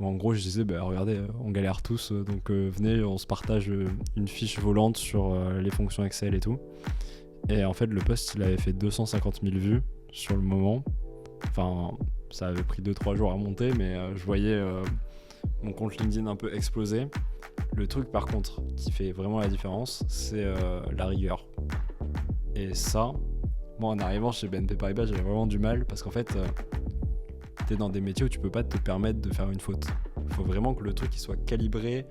où en gros je disais regardez, on galère tous, donc venez, on se partage une fiche volante sur les fonctions Excel et tout. Et en fait le post il avait fait 250 000 vues sur le moment. Enfin ça avait pris 2-3 jours à monter, mais je voyais mon compte LinkedIn un peu exploser. Le truc par contre qui fait vraiment la différence, c'est la rigueur. Et ça, moi en arrivant chez BNP Paribas, j'avais vraiment du mal parce qu'en fait t'es dans des métiers où tu peux pas te permettre de faire une faute. Il faut vraiment que le truc il soit calibré,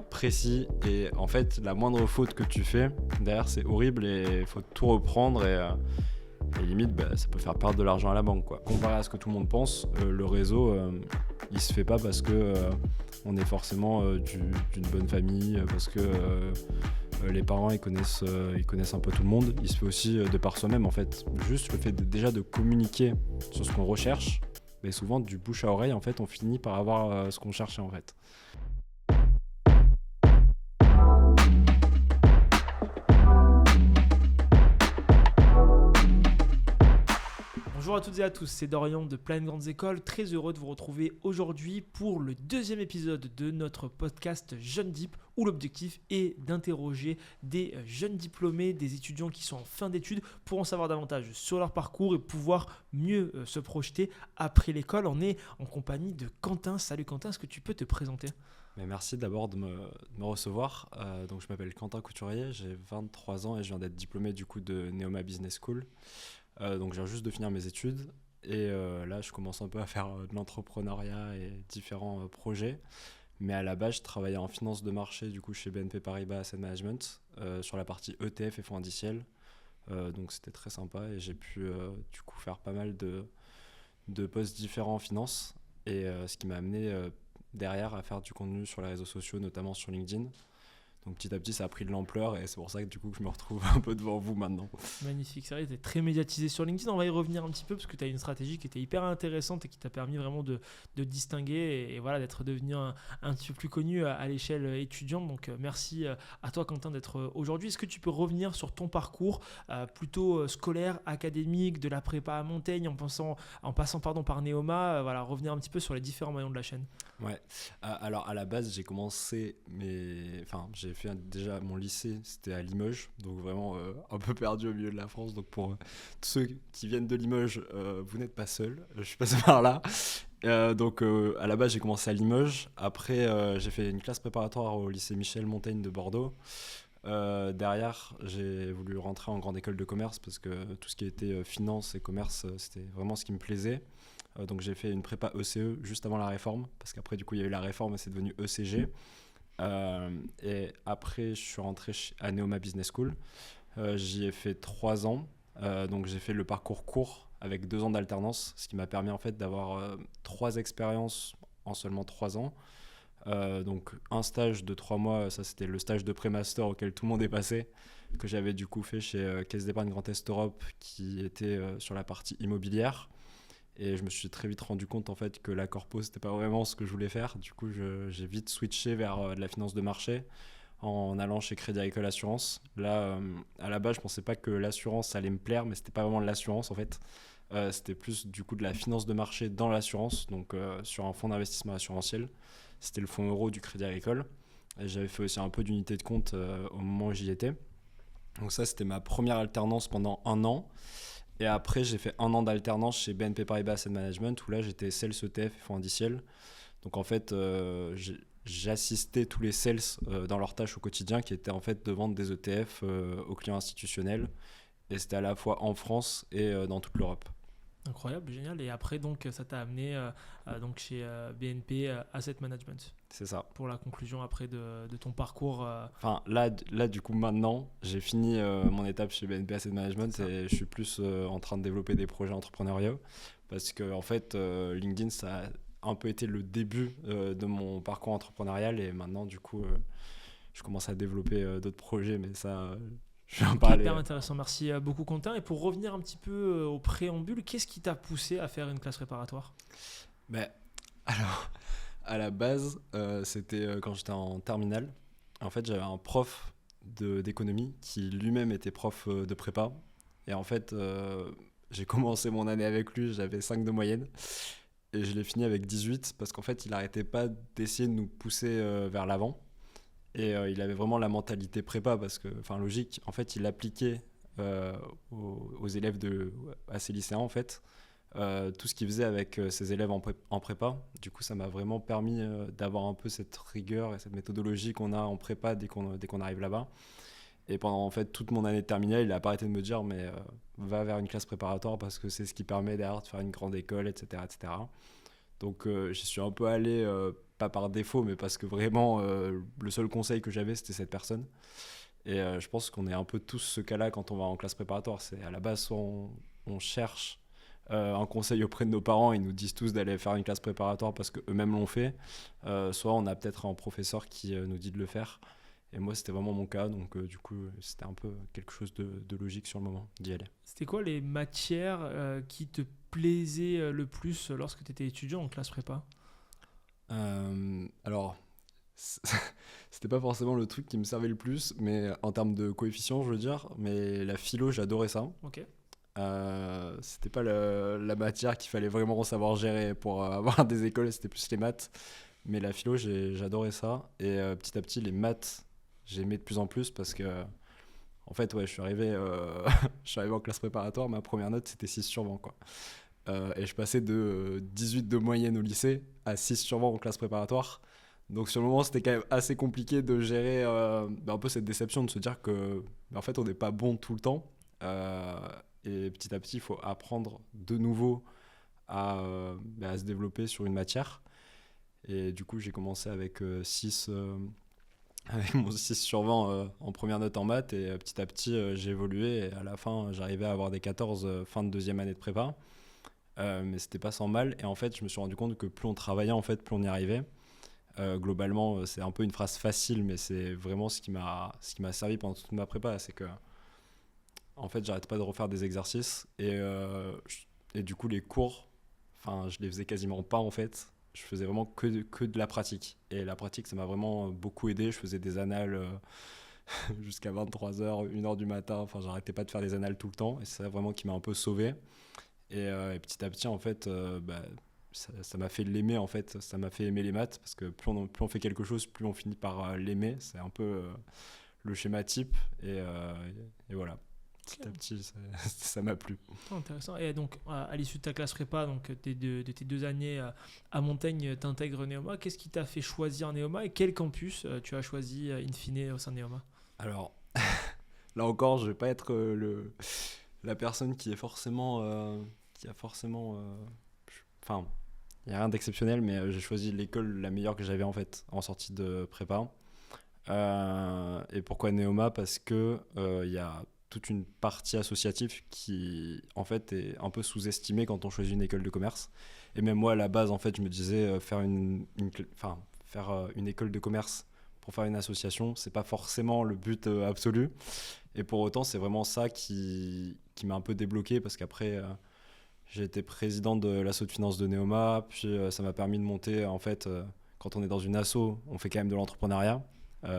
précis, et en fait la moindre faute que tu fais, derrière c'est horrible et il faut tout reprendre et limite ça peut faire perdre de l'argent à la banque quoi. Comparé à ce que tout le monde pense, le réseau il se fait pas parce que on est forcément d'une bonne famille, parce que les parents ils connaissent un peu tout le monde. Il se fait aussi de par soi-même en fait. Juste le fait déjà de communiquer sur ce qu'on recherche, mais souvent du bouche à oreille en fait on finit par avoir ce qu'on cherchait en fait. Bonjour à toutes et à tous, c'est Dorian de Plein Grandes Écoles, très heureux de vous retrouver aujourd'hui pour le deuxième épisode de notre podcast Jeunes Dip, où l'objectif est d'interroger des jeunes diplômés, des étudiants qui sont en fin d'études pour en savoir davantage sur leur parcours et pouvoir mieux se projeter après l'école. On est en compagnie de Quentin. Salut Quentin, est-ce que tu peux te présenter ? Mais merci d'abord de me recevoir. Donc je m'appelle Quentin Couturier, j'ai 23 ans et je viens d'être diplômé du coup de Neoma Business School. Donc je viens juste de finir mes études et là je commence un peu à faire de l'entrepreneuriat et différents projets. Mais à la base je travaillais en finance de marché du coup chez BNP Paribas Asset Management sur la partie ETF et fonds indiciels. Donc c'était très sympa et j'ai pu du coup faire pas mal de postes différents en finance et ce qui m'a amené derrière à faire du contenu sur les réseaux sociaux, notamment sur LinkedIn. Donc petit à petit ça a pris de l'ampleur et c'est pour ça que du coup je me retrouve un peu devant vous maintenant. Magnifique, c'est vrai, tu es très médiatisé sur LinkedIn. On va y revenir un petit peu parce que tu as une stratégie qui était hyper intéressante et qui t'a permis vraiment de distinguer et voilà, d'être devenu un petit peu plus connu à l'échelle étudiante. Donc merci à toi Quentin d'être aujourd'hui. Est-ce que tu peux revenir sur ton parcours plutôt scolaire, académique, de la prépa à Montaigne en passant par Neoma, voilà, revenir un petit peu sur les différents maillons de la chaîne. Ouais, alors à la base j'ai commencé j'ai fait déjà mon lycée, c'était à Limoges, donc vraiment un peu perdu au milieu de la France. Donc pour tous ceux qui viennent de Limoges, vous n'êtes pas seuls, je suis passé par là. Donc à la base j'ai commencé à Limoges, après j'ai fait une classe préparatoire au lycée Michel Montaigne de Bordeaux. Derrière j'ai voulu rentrer en grande école de commerce parce que tout ce qui était finance et commerce c'était vraiment ce qui me plaisait. Donc j'ai fait une prépa ECE juste avant la réforme, parce qu'après du coup il y a eu la réforme et c'est devenu ECG. Et après je suis rentré à Neoma Business School. J'y ai fait 3 ans. Donc j'ai fait le parcours court avec 2 ans d'alternance, ce qui m'a permis en fait d'avoir 3 expériences en seulement 3 ans. Donc un stage de 3 mois, ça c'était le stage de pré-master auquel tout le monde est passé, que j'avais du coup fait chez Caisse d'épargne Grand Est Europe, qui était sur la partie immobilière. Et je me suis très vite rendu compte en fait que la corpo c'était pas vraiment ce que je voulais faire. Du coup j'ai vite switché vers de la finance de marché en allant chez Crédit Agricole Assurance. Là à la base je pensais pas que l'assurance allait me plaire, mais c'était pas vraiment de l'assurance en fait. C'était plus du coup de la finance de marché dans l'assurance, donc sur un fonds d'investissement assurantiel. C'était le fonds euro du Crédit Agricole. Et j'avais fait aussi un peu d'unité de compte au moment où j'y étais. Donc ça c'était ma première alternance pendant 1 an. Et après, j'ai fait 1 an d'alternance chez BNP Paribas Asset Management, où là, j'étais sales ETF et fonds indiciels. Donc en fait, j'assistais tous les sales dans leurs tâches au quotidien, qui étaient en fait de vendre des ETF aux clients institutionnels. Et c'était à la fois en France et dans toute l'Europe. Incroyable, génial. Et après, donc, ça t'a amené donc chez BNP Asset Management. C'est ça. Pour la conclusion après de ton parcours. Enfin, là, du coup, maintenant, j'ai fini mon étape chez BNP Asset Management et je suis plus en train de développer des projets entrepreneuriaux. Parce que, en fait, LinkedIn, ça a un peu été le début de mon parcours entrepreneurial. Et maintenant, du coup, je commence à développer d'autres projets. Mais ça, je vais en parler. Hyper intéressant. Merci beaucoup, Quentin. Et pour revenir un petit peu au préambule, qu'est-ce qui t'a poussé à faire une classe préparatoire ? Alors, à la base, c'était quand j'étais en terminale. En fait, j'avais un prof d'économie qui lui-même était prof de prépa. Et en fait, j'ai commencé mon année avec lui, j'avais 5 de moyenne. et je l'ai fini avec 18 parce qu'en fait, il n'arrêtait pas d'essayer de nous pousser vers l'avant. Et il avait vraiment la mentalité prépa parce que, enfin, logique, en fait, il appliquait aux élèves à ses lycéens, en fait, tout ce qu'il faisait avec ses élèves en prépa. Du coup, ça m'a vraiment permis d'avoir un peu cette rigueur et cette méthodologie qu'on a en prépa dès qu'on arrive là-bas. Et pendant en fait toute mon année de terminale, il n'a pas arrêté de me dire mais va vers une classe préparatoire parce que c'est ce qui permet derrière de faire une grande école, etc. etc. Donc j'y suis un peu allé, pas par défaut, mais parce que vraiment le seul conseil que j'avais c'était cette personne. Et je pense qu'on est un peu tous ce cas-là quand on va en classe préparatoire. C'est à la base soit on cherche un conseil auprès de nos parents, ils nous disent tous d'aller faire une classe préparatoire parce qu'eux-mêmes l'ont fait, soit on a peut-être un professeur qui nous dit de le faire. Et moi, c'était vraiment mon cas, donc du coup, c'était un peu quelque chose de logique sur le moment d'y aller. C'était quoi les matières qui te plaisaient le plus lorsque tu étais étudiant en classe prépa? Alors, c'était pas forcément le truc qui me servait le plus, mais en termes de coefficient, je veux dire, mais la philo, j'adorais ça. Ok. C'était pas la matière qu'il fallait vraiment savoir gérer pour avoir des écoles, c'était plus les maths. Mais la philo, j'adorais ça. Et petit à petit, les maths, j'aimais de plus en plus parce que, en fait, ouais, je suis arrivé en classe préparatoire, ma première note, c'était 6 sur 20, quoi. Et je passais de 18 de moyenne au lycée à 6 sur 20 en classe préparatoire. Donc sur le moment, c'était quand même assez compliqué de gérer un peu cette déception, de se dire que, en fait, on n'est pas bon tout le temps. Et petit à petit, il faut apprendre de nouveau à se développer sur une matière. Et du coup, j'ai commencé avec 6, avec mon 6 sur 20 en première note en maths. Et petit à petit, j'ai évolué. Et à la fin, j'arrivais à avoir des 14 fin de deuxième année de prépa. Mais c'était pas sans mal. Et en fait, je me suis rendu compte que plus on travaillait, en fait, plus on y arrivait. Globalement, c'est un peu une phrase facile, mais c'est vraiment ce qui m'a servi pendant toute ma prépa. C'est que, en fait, j'arrêtais pas de refaire des exercices. Et du coup, les cours, enfin, je les faisais quasiment pas, en fait. Je faisais vraiment que de la pratique. Et la pratique, ça m'a vraiment beaucoup aidé. Je faisais des annales jusqu'à 23h, 1h du matin. Enfin, j'arrêtais pas de faire des annales tout le temps. Et c'est ça vraiment qui m'a un peu sauvé. Et petit à petit, en fait, ça m'a fait l'aimer, en fait. Ça m'a fait aimer les maths. Parce que plus on fait quelque chose, plus on finit par l'aimer. C'est un peu le schéma type. Et voilà. Petit à petit, ça m'a plu. Intéressant. Et donc, à l'issue de ta classe prépa, donc de tes 2 années à Montaigne, tu intègres Neoma. Qu'est-ce qui t'a fait choisir Neoma et quel campus tu as choisi in fine au sein de Neoma? Alors, là encore, je vais pas être la personne qui a forcément. Enfin, il n'y a rien d'exceptionnel, mais j'ai choisi l'école la meilleure que j'avais en fait en sortie de prépa. Et pourquoi Neoma? Parce que il y a toute une partie associative qui en fait est un peu sous-estimée quand on choisit une école de commerce. Et même moi à la base en fait je me disais faire une école de commerce pour faire une association, c'est pas forcément le but absolu. Et pour autant c'est vraiment ça qui m'a un peu débloqué parce qu'après j'ai été président de l'asso de finance de Neoma, puis ça m'a permis de monter en fait quand on est dans une asso, on fait quand même de l'entrepreneuriat.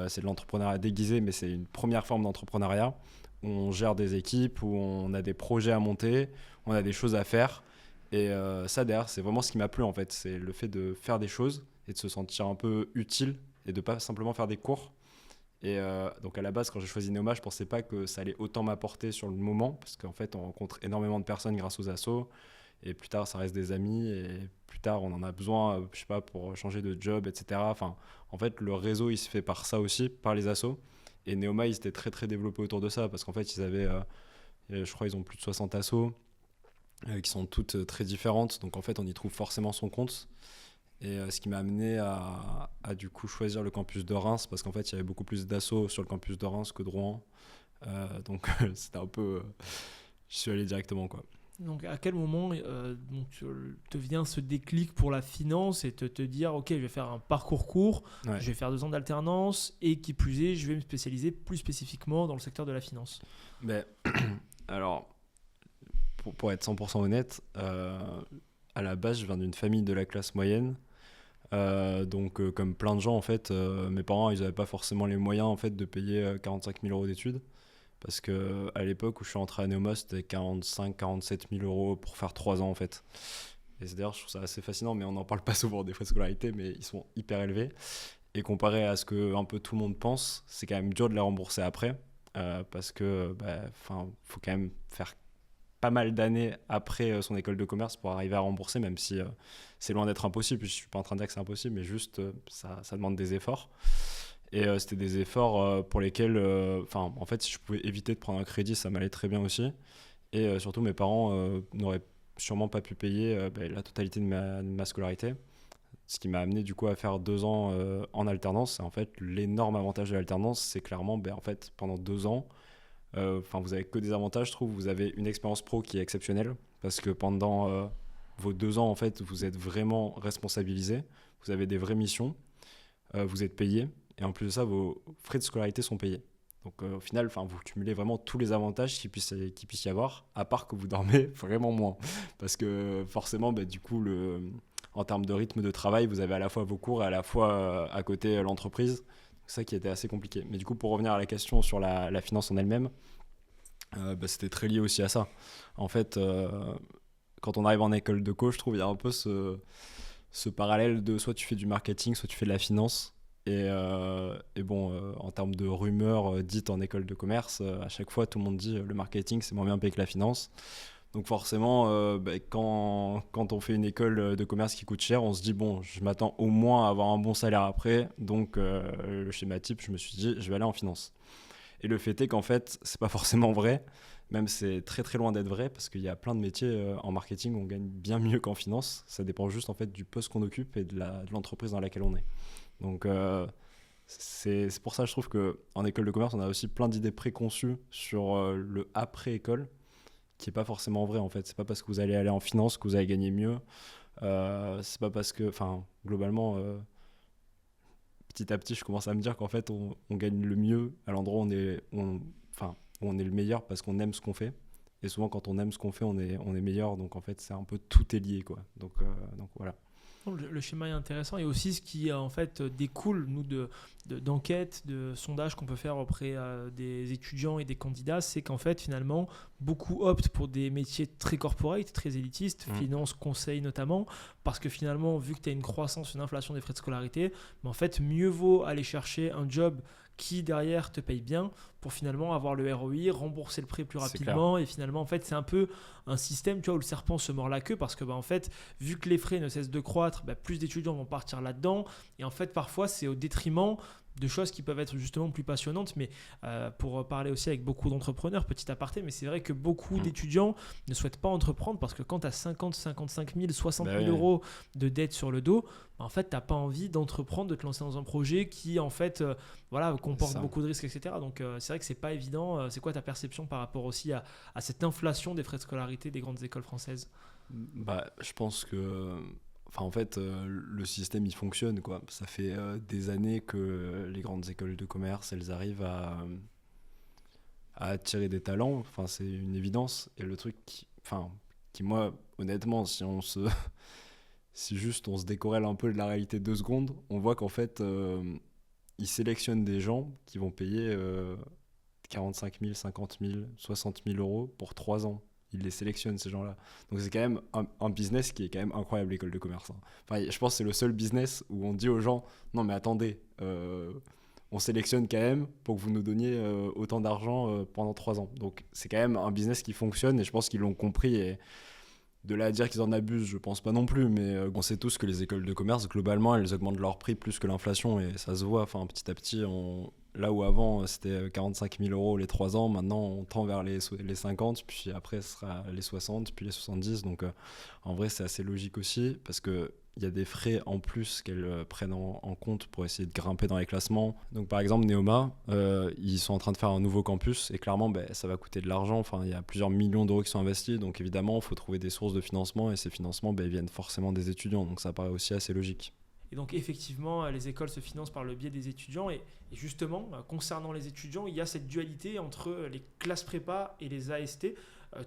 C'est de l'entrepreneuriat déguisé, mais c'est une première forme d'entrepreneuriat. On gère des équipes, où on a des projets à monter, on a des choses à faire. Et ça, derrière, c'est vraiment ce qui m'a plu, en fait. C'est le fait de faire des choses et de se sentir un peu utile et de pas simplement faire des cours. Et donc, à la base, quand j'ai choisi Neoma, je pensais pas que ça allait autant m'apporter sur le moment, parce qu'en fait, on rencontre énormément de personnes grâce aux assos. Et plus tard, ça reste des amis. Et plus tard, on en a besoin, je sais pas, pour changer de job, etc. Enfin, en fait, le réseau, il se fait par ça aussi, par les assos. Et Neoma, ils étaient très, très développés autour de ça, parce qu'en fait, ils avaient, je crois, ils ont plus de 60 assos, qui sont toutes très différentes. Donc, en fait, on y trouve forcément son compte. Et ce qui m'a amené à du coup choisir le campus de Reims, parce qu'en fait, il y avait beaucoup plus d'assos sur le campus de Reims que de Rouen. Donc, c'était un peu... je suis allé directement, quoi. Donc, à quel moment donc, te vient ce déclic pour la finance et te dire, ok, je vais faire un parcours court, Ouais. je vais faire 2 ans d'alternance et qui plus est, je vais me spécialiser plus spécifiquement dans le secteur de la finance? Mais, alors, pour être 100% honnête, à la base, je viens d'une famille de la classe moyenne. Donc, comme plein de gens, en fait, mes parents, ils n'avaient pas forcément les moyens en fait, de payer 45 000 euros d'études. Parce qu'à l'époque où je suis entré à Neoma, c'était 45 000 47 000 euros pour faire 3 ans, en fait. Et c'est d'ailleurs, je trouve ça assez fascinant, mais on n'en parle pas souvent des frais de scolarité, mais ils sont hyper élevés. Et comparé à ce que un peu tout le monde pense, c'est quand même dur de les rembourser après, parce que faut quand même faire pas mal d'années après son école de commerce pour arriver à rembourser, même si c'est loin d'être impossible. Je suis pas en train de dire que c'est impossible, mais juste ça demande des efforts. Et c'était des efforts pour lesquels, en fait, si je pouvais éviter de prendre un crédit, ça m'allait très bien aussi. Et surtout, mes parents n'auraient sûrement pas pu payer la totalité de ma scolarité. Ce qui m'a amené du coup à faire 2 ans en alternance. Et en fait, l'énorme avantage de l'alternance, c'est clairement, en fait, pendant 2 ans, vous avez que des avantages, je trouve. Vous avez une expérience pro qui est exceptionnelle parce que pendant vos 2 ans, en fait, vous êtes vraiment responsabilisé. Vous avez des vraies missions. Vous êtes payé. Et en plus de ça, vos frais de scolarité sont payés. Donc au final, vous cumulez vraiment tous les avantages qu'il puisse y avoir, à part que vous dormez vraiment moins. Parce que forcément, du coup, en termes de rythme de travail, vous avez à la fois vos cours et à la fois à côté l'entreprise. C'est ça qui était assez compliqué. Mais du coup, pour revenir à la question sur la finance en elle-même, c'était très lié aussi à ça. En fait, quand on arrive en école de co, je trouve il y a un peu ce parallèle de soit tu fais du marketing, soit tu fais de la finance. Et en termes de rumeurs dites en école de commerce, à chaque fois, tout le monde dit le marketing, c'est moins bien payé que la finance. Donc forcément, quand on fait une école de commerce qui coûte cher, on se dit, bon, je m'attends au moins à avoir un bon salaire après. Donc le schéma type, je me suis dit, je vais aller en finance. Et le fait est qu'en fait, c'est pas forcément vrai. Même c'est très très loin d'être vrai parce qu'il y a plein de métiers en marketing où on gagne bien mieux qu'en finance. Ça dépend juste en fait du poste qu'on occupe et de l'entreprise dans laquelle on est. Donc c'est pour ça que je trouve qu'en école de commerce, on a aussi plein d'idées préconçues sur le après-école, qui n'est pas forcément vrai en fait. C'est pas parce que vous allez aller en finance que vous allez gagner mieux. C'est pas parce que, globalement, petit à petit, je commence à me dire qu'en fait, on gagne le mieux à l'endroit où on est le meilleur parce qu'on aime ce qu'on fait. Et souvent, quand on aime ce qu'on fait, on est meilleur. Donc en fait, c'est un peu tout est lié, quoi. Donc voilà. Le schéma est intéressant et aussi ce qui en fait découle nous d'enquêtes, de sondages qu'on peut faire auprès des étudiants et des candidats, c'est qu'en fait finalement beaucoup optent pour des métiers très corporate, très élitistes, finance, conseil notamment, parce que finalement vu que tu as une croissance, une inflation des frais de scolarité, en fait mieux vaut aller chercher un job qui derrière te paye bien pour finalement avoir le ROI, rembourser le prêt plus rapidement. Et finalement en fait c'est un peu un système où le serpent se mord la queue parce que en fait vu que les frais ne cessent de croître, plus d'étudiants vont partir là-dedans et en fait parfois c'est au détriment de choses qui peuvent être justement plus passionnantes, mais pour parler aussi avec beaucoup d'entrepreneurs, petit aparté, mais c'est vrai que beaucoup d'étudiants ne souhaitent pas entreprendre parce que quand tu as 50, 55 000, 60 000 euros de dette sur le dos, en fait, tu n'as pas envie d'entreprendre, de te lancer dans un projet qui en fait comporte beaucoup de risques, etc. Donc c'est vrai que c'est pas évident. C'est quoi ta perception par rapport aussi à cette inflation des frais de scolarité des grandes écoles françaises ? Je pense que en fait, le système il fonctionne, quoi. Ça fait des années que les grandes écoles de commerce elles arrivent à attirer des talents. C'est une évidence. Et le truc qui moi, honnêtement, si juste on se décorrèle un peu de la réalité 2 secondes, on voit qu'en fait, ils sélectionnent des gens qui vont payer 45 000, 50 000, 60 000 euros pour 3 ans. Ils les sélectionnent, ces gens-là. Donc c'est quand même un business qui est quand même incroyable, l'école de commerce. Je pense que c'est le seul business où on dit aux gens, non mais attendez, on sélectionne quand même pour que vous nous donniez autant d'argent pendant 3 ans. Donc c'est quand même un business qui fonctionne et je pense qu'ils l'ont compris. Et de là à dire qu'ils en abusent, je pense pas non plus. Mais on sait tous que les écoles de commerce, globalement, elles augmentent leur prix plus que l'inflation et ça se voit. Petit à petit, là où avant c'était 45 000 euros les 3 ans, maintenant on tend vers les 50, puis après ce sera les 60, puis les 70. Donc en vrai c'est assez logique aussi parce qu'il y a des frais en plus qu'elles prennent en compte pour essayer de grimper dans les classements. Donc par exemple Neoma, ils sont en train de faire un nouveau campus et clairement ça va coûter de l'argent. Il y a plusieurs millions d'euros qui sont investis, donc évidemment il faut trouver des sources de financement et ces financements ils viennent forcément des étudiants, donc ça paraît aussi assez logique. Et donc effectivement, les écoles se financent par le biais des étudiants. Et justement, concernant les étudiants, il y a cette dualité entre les classes prépa et les AST.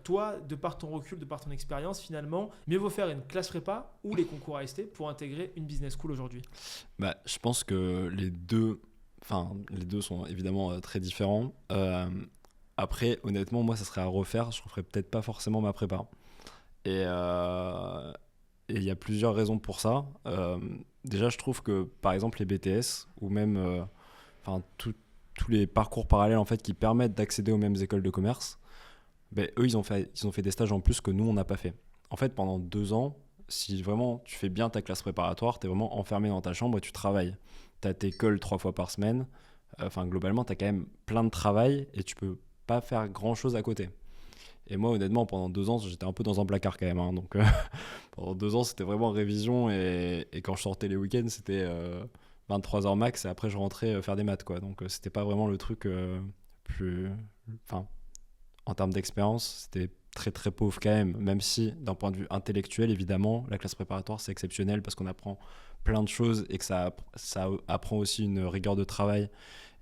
Toi, de par ton recul, de par ton expérience, finalement, mieux vaut faire une classe prépa ou les concours AST pour intégrer une business school aujourd'hui ? Je pense que les deux sont évidemment très différents. Après, honnêtement, moi, ça serait à refaire. Je ne referais peut-être pas forcément ma prépa. et il y a plusieurs raisons pour ça. Déjà, je trouve que par exemple les BTS ou même tous les parcours parallèles en fait qui permettent d'accéder aux mêmes écoles de commerce, eux ils ont fait des stages en plus que nous on n'a pas fait. En fait, pendant 2 ans, si vraiment tu fais bien ta classe préparatoire, tu es vraiment enfermé dans ta chambre et tu travailles. Tu as tes calls 3 fois par semaine. Globalement, tu as quand même plein de travail et tu peux pas faire grand chose à côté. Et moi, honnêtement, pendant 2 ans, j'étais un peu dans un placard quand même. Donc, pendant 2 ans, c'était vraiment révision. Et quand je sortais les week-ends, c'était 23h max. Et après, je rentrais faire des maths, quoi. Donc, c'était pas vraiment le truc plus. Enfin, en termes d'expérience, c'était très très pauvre quand même. Même si, d'un point de vue intellectuel, évidemment, la classe préparatoire, c'est exceptionnel parce qu'on apprend plein de choses et que ça apprend aussi une rigueur de travail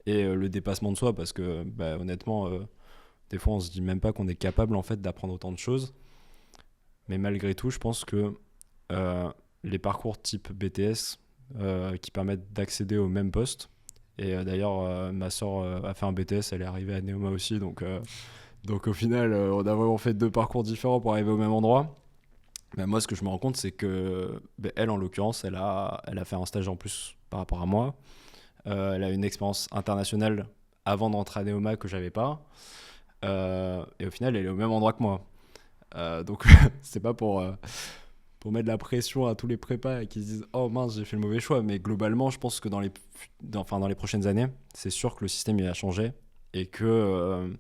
et le dépassement de soi. Parce que, honnêtement. Des fois, on se dit même pas qu'on est capable en fait d'apprendre autant de choses. Mais malgré tout, je pense que les parcours type BTS qui permettent d'accéder au même poste. Et d'ailleurs, ma soeur a fait un BTS, elle est arrivée à Neoma aussi. Donc au final, on a vraiment fait 2 parcours différents pour arriver au même endroit. Mais moi, ce que je me rends compte, c'est que elle, en l'occurrence, elle a fait un stage en plus par rapport à moi. Elle a une expérience internationale avant d'entrer à Neoma que j'avais pas. Et au final, elle est au même endroit que moi. Donc, c'est pas pour mettre la pression à tous les prépas qui se disent « Oh mince, j'ai fait le mauvais choix ». Mais globalement, je pense que dans les prochaines années, c'est sûr que le système il va changer et que,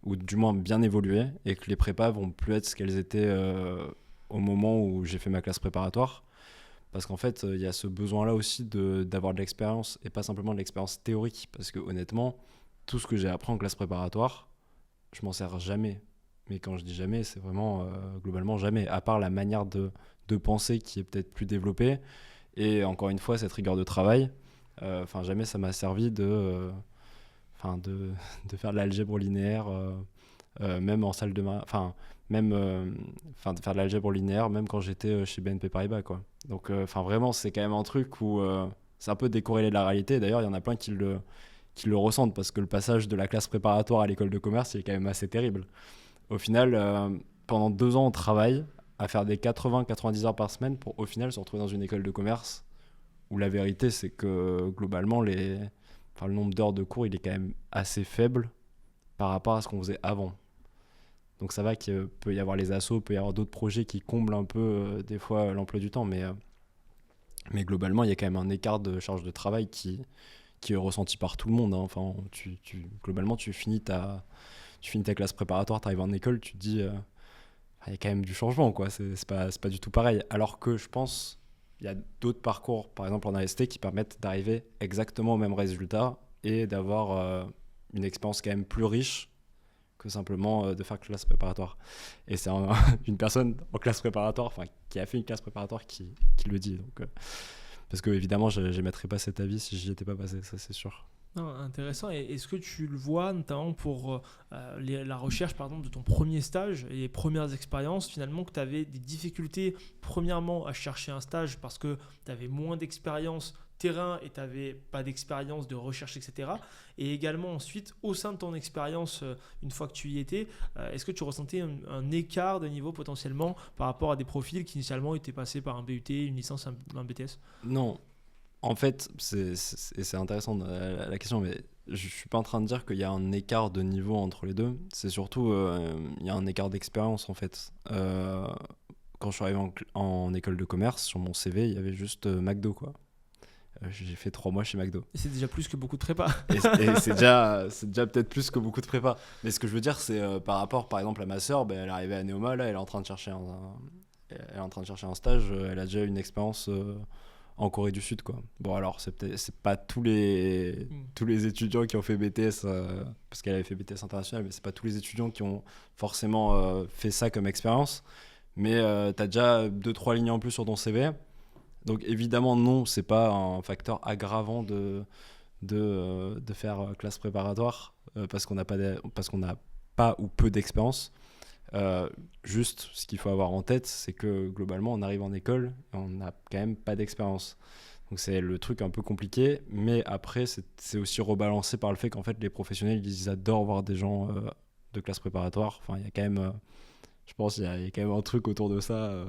ou du moins bien évoluer, et que les prépas vont plus être ce qu'elles étaient au moment où j'ai fait ma classe préparatoire. Parce qu'en fait, il y a ce besoin-là aussi d'avoir de l'expérience et pas simplement de l'expérience théorique. Parce que honnêtement, tout ce que j'ai appris en classe préparatoire, je m'en sers jamais. Mais quand je dis jamais, c'est vraiment globalement jamais, à part la manière de penser qui est peut-être plus développée. Et encore une fois, cette rigueur de travail, jamais ça m'a servi de faire de l'algèbre linéaire, même en salle de de faire de l'algèbre linéaire, même quand j'étais chez BNP Paribas, quoi. Donc, vraiment, c'est quand même un truc où c'est un peu décorrélé de la réalité. D'ailleurs, il y en a plein qui le ressentent parce que le passage de la classe préparatoire à l'école de commerce il est quand même assez terrible. Au final, pendant 2 ans, on travaille à faire des 80-90 heures par semaine pour au final se retrouver dans une école de commerce où la vérité, c'est que globalement, le nombre d'heures de cours, il est quand même assez faible par rapport à ce qu'on faisait avant. Donc ça va qu'il peut y avoir les assos, peut y avoir d'autres projets qui comblent un peu des fois l'emploi du temps, mais globalement, il y a quand même un écart de charge de travail qui est ressenti par tout le monde. Enfin, globalement, tu finis ta classe préparatoire, tu arrives en école, tu te dis, il y a quand même du changement, quoi. C'est pas du tout pareil. Alors que je pense, il y a d'autres parcours, par exemple en AST, qui permettent d'arriver exactement au même résultat et d'avoir une expérience quand même plus riche que simplement de faire classe préparatoire. Et c'est une personne en classe préparatoire, qui a fait une classe préparatoire qui le dit. Donc, parce que évidemment, je n'émettrais pas cet avis si j'y étais pas passé, ça c'est sûr. Non, intéressant. Et est-ce que tu le vois notamment pour la recherche par exemple de ton premier stage et les premières expériences, finalement que tu avais des difficultés premièrement à chercher un stage parce que tu avais moins d'expérience terrain et tu n'avais pas d'expérience de recherche, etc. Et également ensuite, au sein de ton expérience, une fois que tu y étais, est-ce que tu ressentais un écart de niveau potentiellement par rapport à des profils qui initialement étaient passés par un BUT, une licence, un BTS ? Non. En fait, c'est intéressant la question, mais je ne suis pas en train de dire qu'il y a un écart de niveau entre les deux. C'est surtout, il y a un écart d'expérience en fait. Quand je suis arrivé en école de commerce, sur mon CV, il y avait juste McDo, quoi. J'ai fait 3 mois chez McDo. Et c'est déjà plus que beaucoup de prépa. Et c'est déjà peut-être plus que beaucoup de prépa. Mais ce que je veux dire, c'est par rapport, par exemple, à ma sœur, elle est arrivée à Neoma, là, elle est en train de chercher un stage, elle a déjà une expérience en Corée du Sud, quoi. Bon, alors c'est pas tous les étudiants qui ont fait BTS parce qu'elle avait fait BTS international, mais c'est pas tous les étudiants qui ont forcément fait ça comme expérience, mais t'as déjà 2-3 lignes en plus sur ton CV, donc évidemment non, c'est pas un facteur aggravant de faire classe préparatoire parce qu'on n'a pas ou peu d'expérience. Juste, ce qu'il faut avoir en tête, c'est que globalement, on arrive en école et on n'a quand même pas d'expérience. Donc c'est le truc un peu compliqué, mais après, c'est aussi rebalancé par le fait qu'en fait, les professionnels, ils adorent voir des gens de classe préparatoire. Enfin, il y a quand même, je pense, il y a quand même un truc autour de ça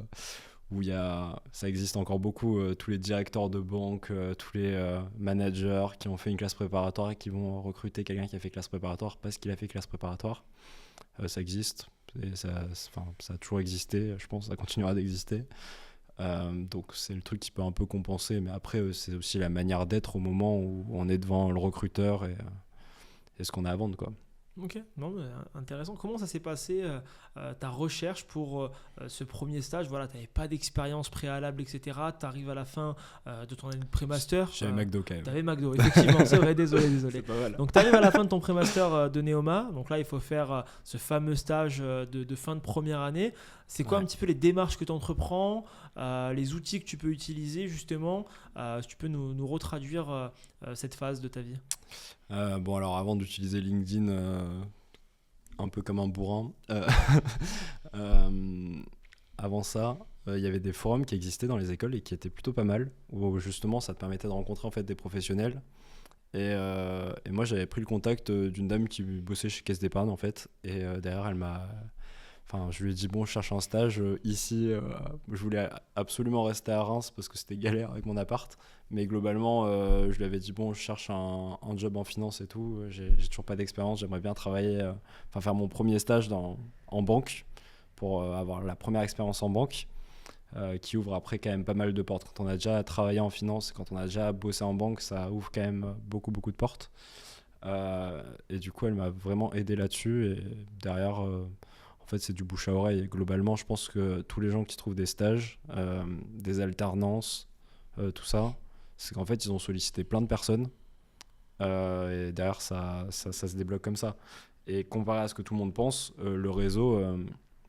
où ça existe encore beaucoup, tous les directeurs de banque, tous les managers qui ont fait une classe préparatoire et qui vont recruter quelqu'un qui a fait classe préparatoire parce qu'il a fait classe préparatoire. Ça existe, et ça a toujours existé, je pense, ça continuera d'exister. Donc c'est le truc qui peut un peu compenser, mais après c'est aussi la manière d'être au moment où on est devant le recruteur et ce qu'on a à vendre, quoi. Ok, non, mais intéressant. Comment ça s'est passé ta recherche pour ce premier stage? Voilà, tu n'avais pas d'expérience préalable, etc. Tu arrives à la fin de ton année de pré-master. J'avais McDo quand même. Tu avais McDo, effectivement, c'est vrai, désolé. C'est pas mal. Donc tu arrives à la fin de ton pré-master de Neoma. Donc là, il faut faire ce fameux stage de fin de première année. C'est quoi un petit peu les démarches que tu entreprends, les outils que tu peux utiliser justement? Si tu peux nous retraduire cette phase de ta vie. Bon, alors avant d'utiliser LinkedIn un peu comme un bourrin, avant ça, il y avait des forums qui existaient dans les écoles et qui étaient plutôt pas mal, où justement ça te permettait de rencontrer en fait des professionnels. Et moi j'avais pris le contact d'une dame qui bossait chez Caisse d'Épargne en fait, et derrière je lui ai dit bon, je cherche un stage ici, je voulais absolument rester à Reims parce que c'était galère avec mon appart, mais globalement je lui avais dit bon, je cherche un job en finance et tout, j'ai toujours pas d'expérience, j'aimerais bien travailler, faire mon premier stage en banque pour avoir la première expérience en banque, qui ouvre après quand même pas mal de portes. Quand on a déjà travaillé en finance et quand on a déjà bossé en banque, ça ouvre quand même beaucoup de portes, et du coup elle m'a vraiment aidé là-dessus, et derrière en fait, c'est du bouche à oreille. Et globalement, je pense que tous les gens qui trouvent des stages, des alternances, tout ça, c'est qu'en fait, ils ont sollicité plein de personnes. Et derrière, ça se débloque comme ça. Et comparé à ce que tout le monde pense, le réseau,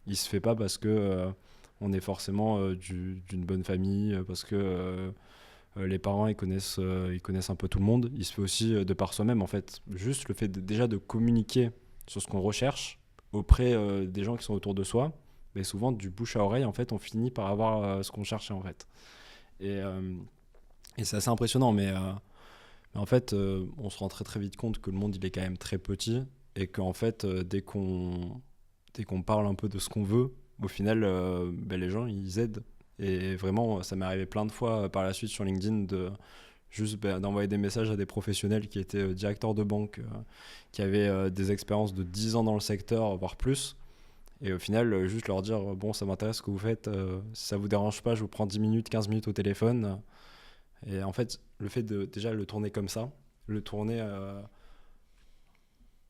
il se fait pas parce que on est forcément d'une bonne famille, parce que les parents, ils connaissent un peu tout le monde. Il se fait aussi de par soi-même, en fait. Juste le fait déjà de communiquer sur ce qu'on recherche auprès des gens qui sont autour de soi, mais souvent du bouche à oreille en fait on finit par avoir ce qu'on cherchait en fait, et c'est assez impressionnant, mais en fait on se rend très vite compte que le monde il est quand même très petit, et qu'en fait dès qu'on parle un peu de ce qu'on veut, au final les gens ils aident, et vraiment ça m'est arrivé plein de fois par la suite sur LinkedIn d'envoyer des messages à des professionnels qui étaient directeurs de banque, qui avaient des expériences de 10 ans dans le secteur, voire plus. Et au final, juste leur dire bon, ça m'intéresse ce que vous faites, si ça vous dérange pas, je vous prends 10 minutes, 15 minutes au téléphone. Et en fait, le fait de déjà le tourner comme ça, le tourner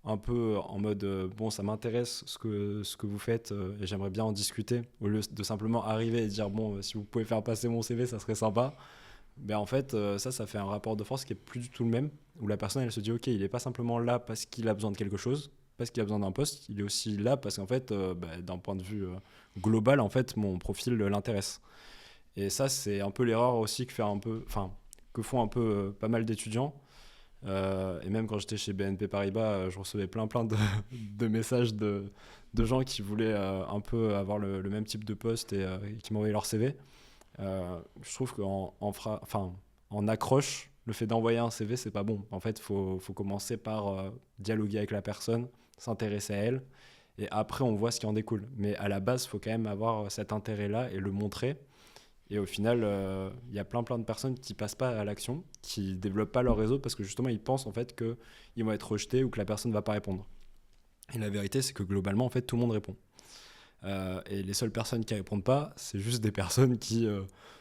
un peu en mode bon, ça m'intéresse ce que vous faites, et j'aimerais bien en discuter, au lieu de simplement arriver et dire bon, si vous pouvez faire passer mon CV, ça serait sympa. Ben en fait, ça fait un rapport de force qui est plus du tout le même, où la personne elle se dit ok, il est pas simplement là parce qu'il a besoin de quelque chose, parce qu'il a besoin d'un poste, il est aussi là parce qu'en fait d'un point de vue global, en fait mon profil l'intéresse. Et ça c'est un peu l'erreur aussi que font un peu pas mal d'étudiants, et même quand j'étais chez BNP Paribas, je recevais plein de messages de gens qui voulaient un peu avoir le même type de poste, et qui m'envoyaient leur CV. Je trouve en accroche, le fait d'envoyer un CV, c'est pas bon. En fait, faut commencer par dialoguer avec la personne, s'intéresser à elle, et après on voit ce qui en découle. Mais à la base, il faut quand même avoir cet intérêt-là et le montrer. Et au final, y a plein de personnes qui passent pas à l'action, qui développent pas leur réseau parce que justement ils pensent en fait qu'ils vont être rejetés ou que la personne va pas répondre. Et la vérité, c'est que globalement, en fait, tout le monde répond. Et les seules personnes qui répondent pas, c'est juste des personnes qui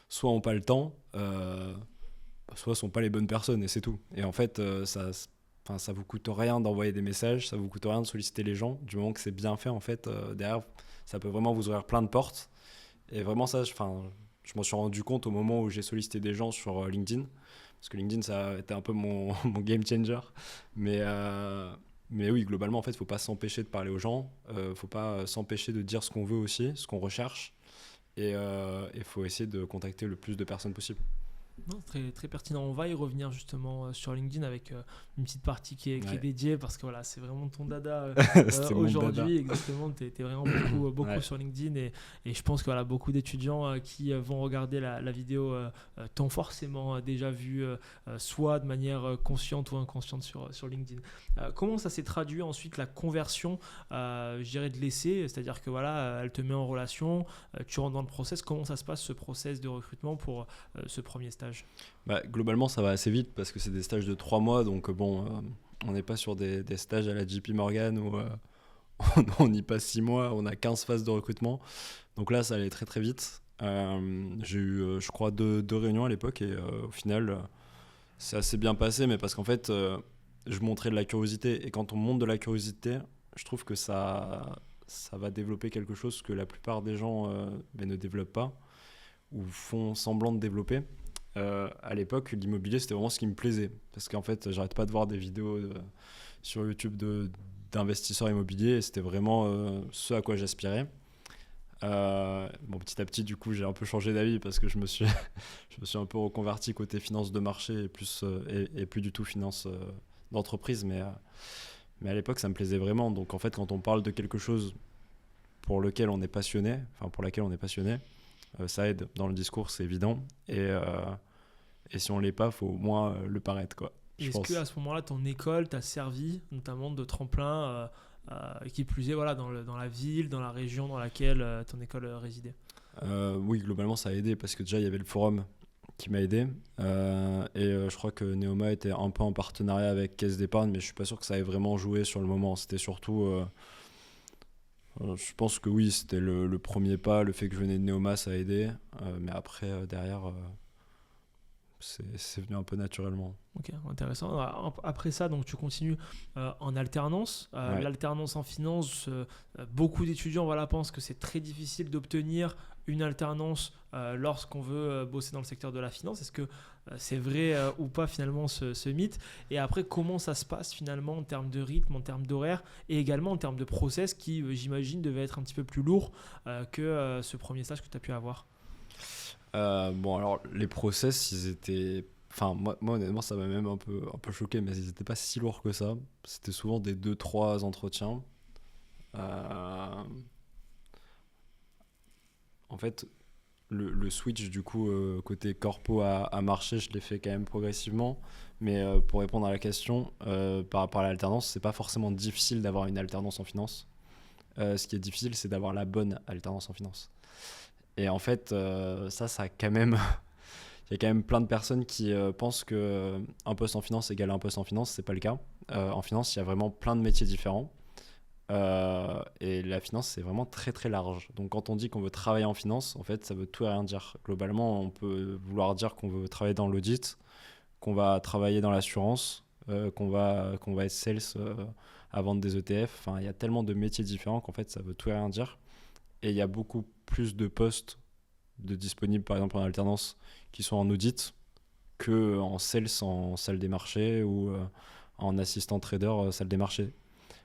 soit ont pas le temps, soit sont pas les bonnes personnes, et c'est tout. Et en fait, ça vous coûte rien d'envoyer des messages, ça vous coûte rien de solliciter les gens, du moment que c'est bien fait, en fait, derrière, ça peut vraiment vous ouvrir plein de portes. Et vraiment ça, je m'en suis rendu compte au moment où j'ai sollicité des gens sur LinkedIn, parce que LinkedIn, ça a été un peu mon game changer. Mais oui, globalement, en fait, il ne faut pas s'empêcher de parler aux gens, faut pas s'empêcher de dire ce qu'on veut aussi, ce qu'on recherche, et il faut essayer de contacter le plus de personnes possible. Non, très, très pertinent. On va y revenir justement sur LinkedIn avec une petite partie qui est dédiée parce que voilà, c'est vraiment ton dada C'était mon dada. aujourd'hui. Exactement, tu es vraiment beaucoup Ouais. sur LinkedIn et je pense que voilà, beaucoup d'étudiants qui vont regarder la vidéo t'ont forcément déjà vu soit de manière consciente ou inconsciente sur LinkedIn. Comment ça s'est traduit ensuite la conversion, je dirais, de l'essai, c'est-à-dire que voilà, elle te met en relation, tu rentres dans le process. Comment ça se passe ce process de recrutement pour ce premier stage? Bah, globalement, ça va assez vite parce que c'est des stages de 3 mois. Donc, bon, on n'est pas sur des stages à la JP Morgan où on y passe 6 mois, on a 15 phases de recrutement. Donc là, ça allait très très vite. J'ai eu, je crois, deux réunions à l'époque et au final, c'est assez bien passé. Mais parce qu'en fait, je montrais de la curiosité. Et quand on montre de la curiosité, je trouve que ça va développer quelque chose que la plupart des gens ne développent pas ou font semblant de développer. À l'époque, l'immobilier, c'était vraiment ce qui me plaisait. Parce qu'en fait, j'arrête pas de voir des vidéos sur YouTube d'investisseurs immobiliers et c'était vraiment ce à quoi j'aspirais. Bon, petit à petit, du coup, j'ai un peu changé d'avis parce que je me suis un peu reconverti côté finance de marché et plus du tout finance d'entreprise. Mais à l'époque, ça me plaisait vraiment. Donc, en fait, quand on parle de quelque chose pour lequel on est passionné, enfin pour laquelle on est passionné, ça aide dans le discours, c'est évident. Et si on l'est pas, faut au moins le paraître, quoi. Et Je est-ce pense. qu'à ce moment-là, ton école t'a servi notamment de tremplin, qui plus est voilà, dans la ville, dans la région dans laquelle ton école résidait? Oui, globalement, ça a aidé parce que déjà, il y avait le forum qui m'a aidé. Je crois que Neoma était un peu en partenariat avec Caisse d'Épargne, mais je suis pas sûr que ça ait vraiment joué sur le moment. C'était surtout. Je pense que oui, c'était le premier pas. Le fait que je venais de Neoma, ça a aidé. Mais après, derrière, c'est venu un peu naturellement. Ok, intéressant. Après ça, donc tu continues en alternance. Ouais. L'alternance en finance, beaucoup d'étudiants voilà, pensent que c'est très difficile d'obtenir une alternance lorsqu'on veut bosser dans le secteur de la finance. Est-ce que c'est vrai ou pas finalement ce mythe? Et après, comment ça se passe finalement en termes de rythme, en termes d'horaire et également en termes de process qui, j'imagine, devait être un petit peu plus lourd que ce premier stage que tu as pu avoir? Bon, alors, les process, ils étaient. Enfin, moi honnêtement, ça m'a même un peu choqué, mais ils n'étaient pas si lourds que ça. C'était souvent des deux trois entretiens. Euh, En fait, le switch, du coup, côté corpo à marché, je l'ai fait quand même progressivement. Mais pour répondre à la question, par rapport à l'alternance, c'est pas forcément difficile d'avoir une alternance en finance. Ce qui est difficile, c'est d'avoir la bonne alternance en finance. Et en fait, ça a quand même. Il y a quand même plein de personnes qui pensent que un poste en finance égale un poste en finance. C'est pas le cas. En finance, il y a vraiment plein de métiers différents. Et la finance, c'est vraiment très très large. Donc quand on dit qu'on veut travailler en finance, en fait, ça veut tout et rien dire. Globalement, on peut vouloir dire qu'on veut travailler dans l'audit, qu'on va travailler dans l'assurance, qu'on va être sales à vendre des ETF. Enfin, il y a tellement de métiers différents qu'en fait, ça veut tout et rien dire. Et il y a beaucoup plus de postes de disponibles, par exemple en alternance, qui sont en audit que en sales, en salle des marchés ou en assistant trader, salle des marchés.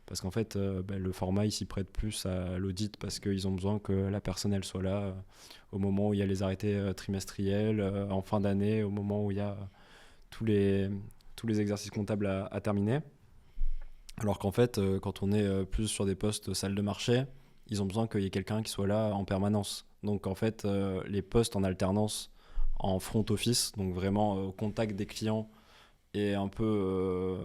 Parce qu'en fait, le format, il s'y prête plus à l'audit parce qu'ils ont besoin que la personne, elle soit là au moment où il y a les arrêtés trimestriels, en fin d'année, au moment où il y a tous les, tous les exercices comptables à terminer. Alors qu'en fait, quand on est plus sur des postes salle de marché, ils ont besoin qu'il y ait quelqu'un qui soit là en permanence. Donc en fait, les postes en alternance en front office, donc vraiment au contact des clients et un peu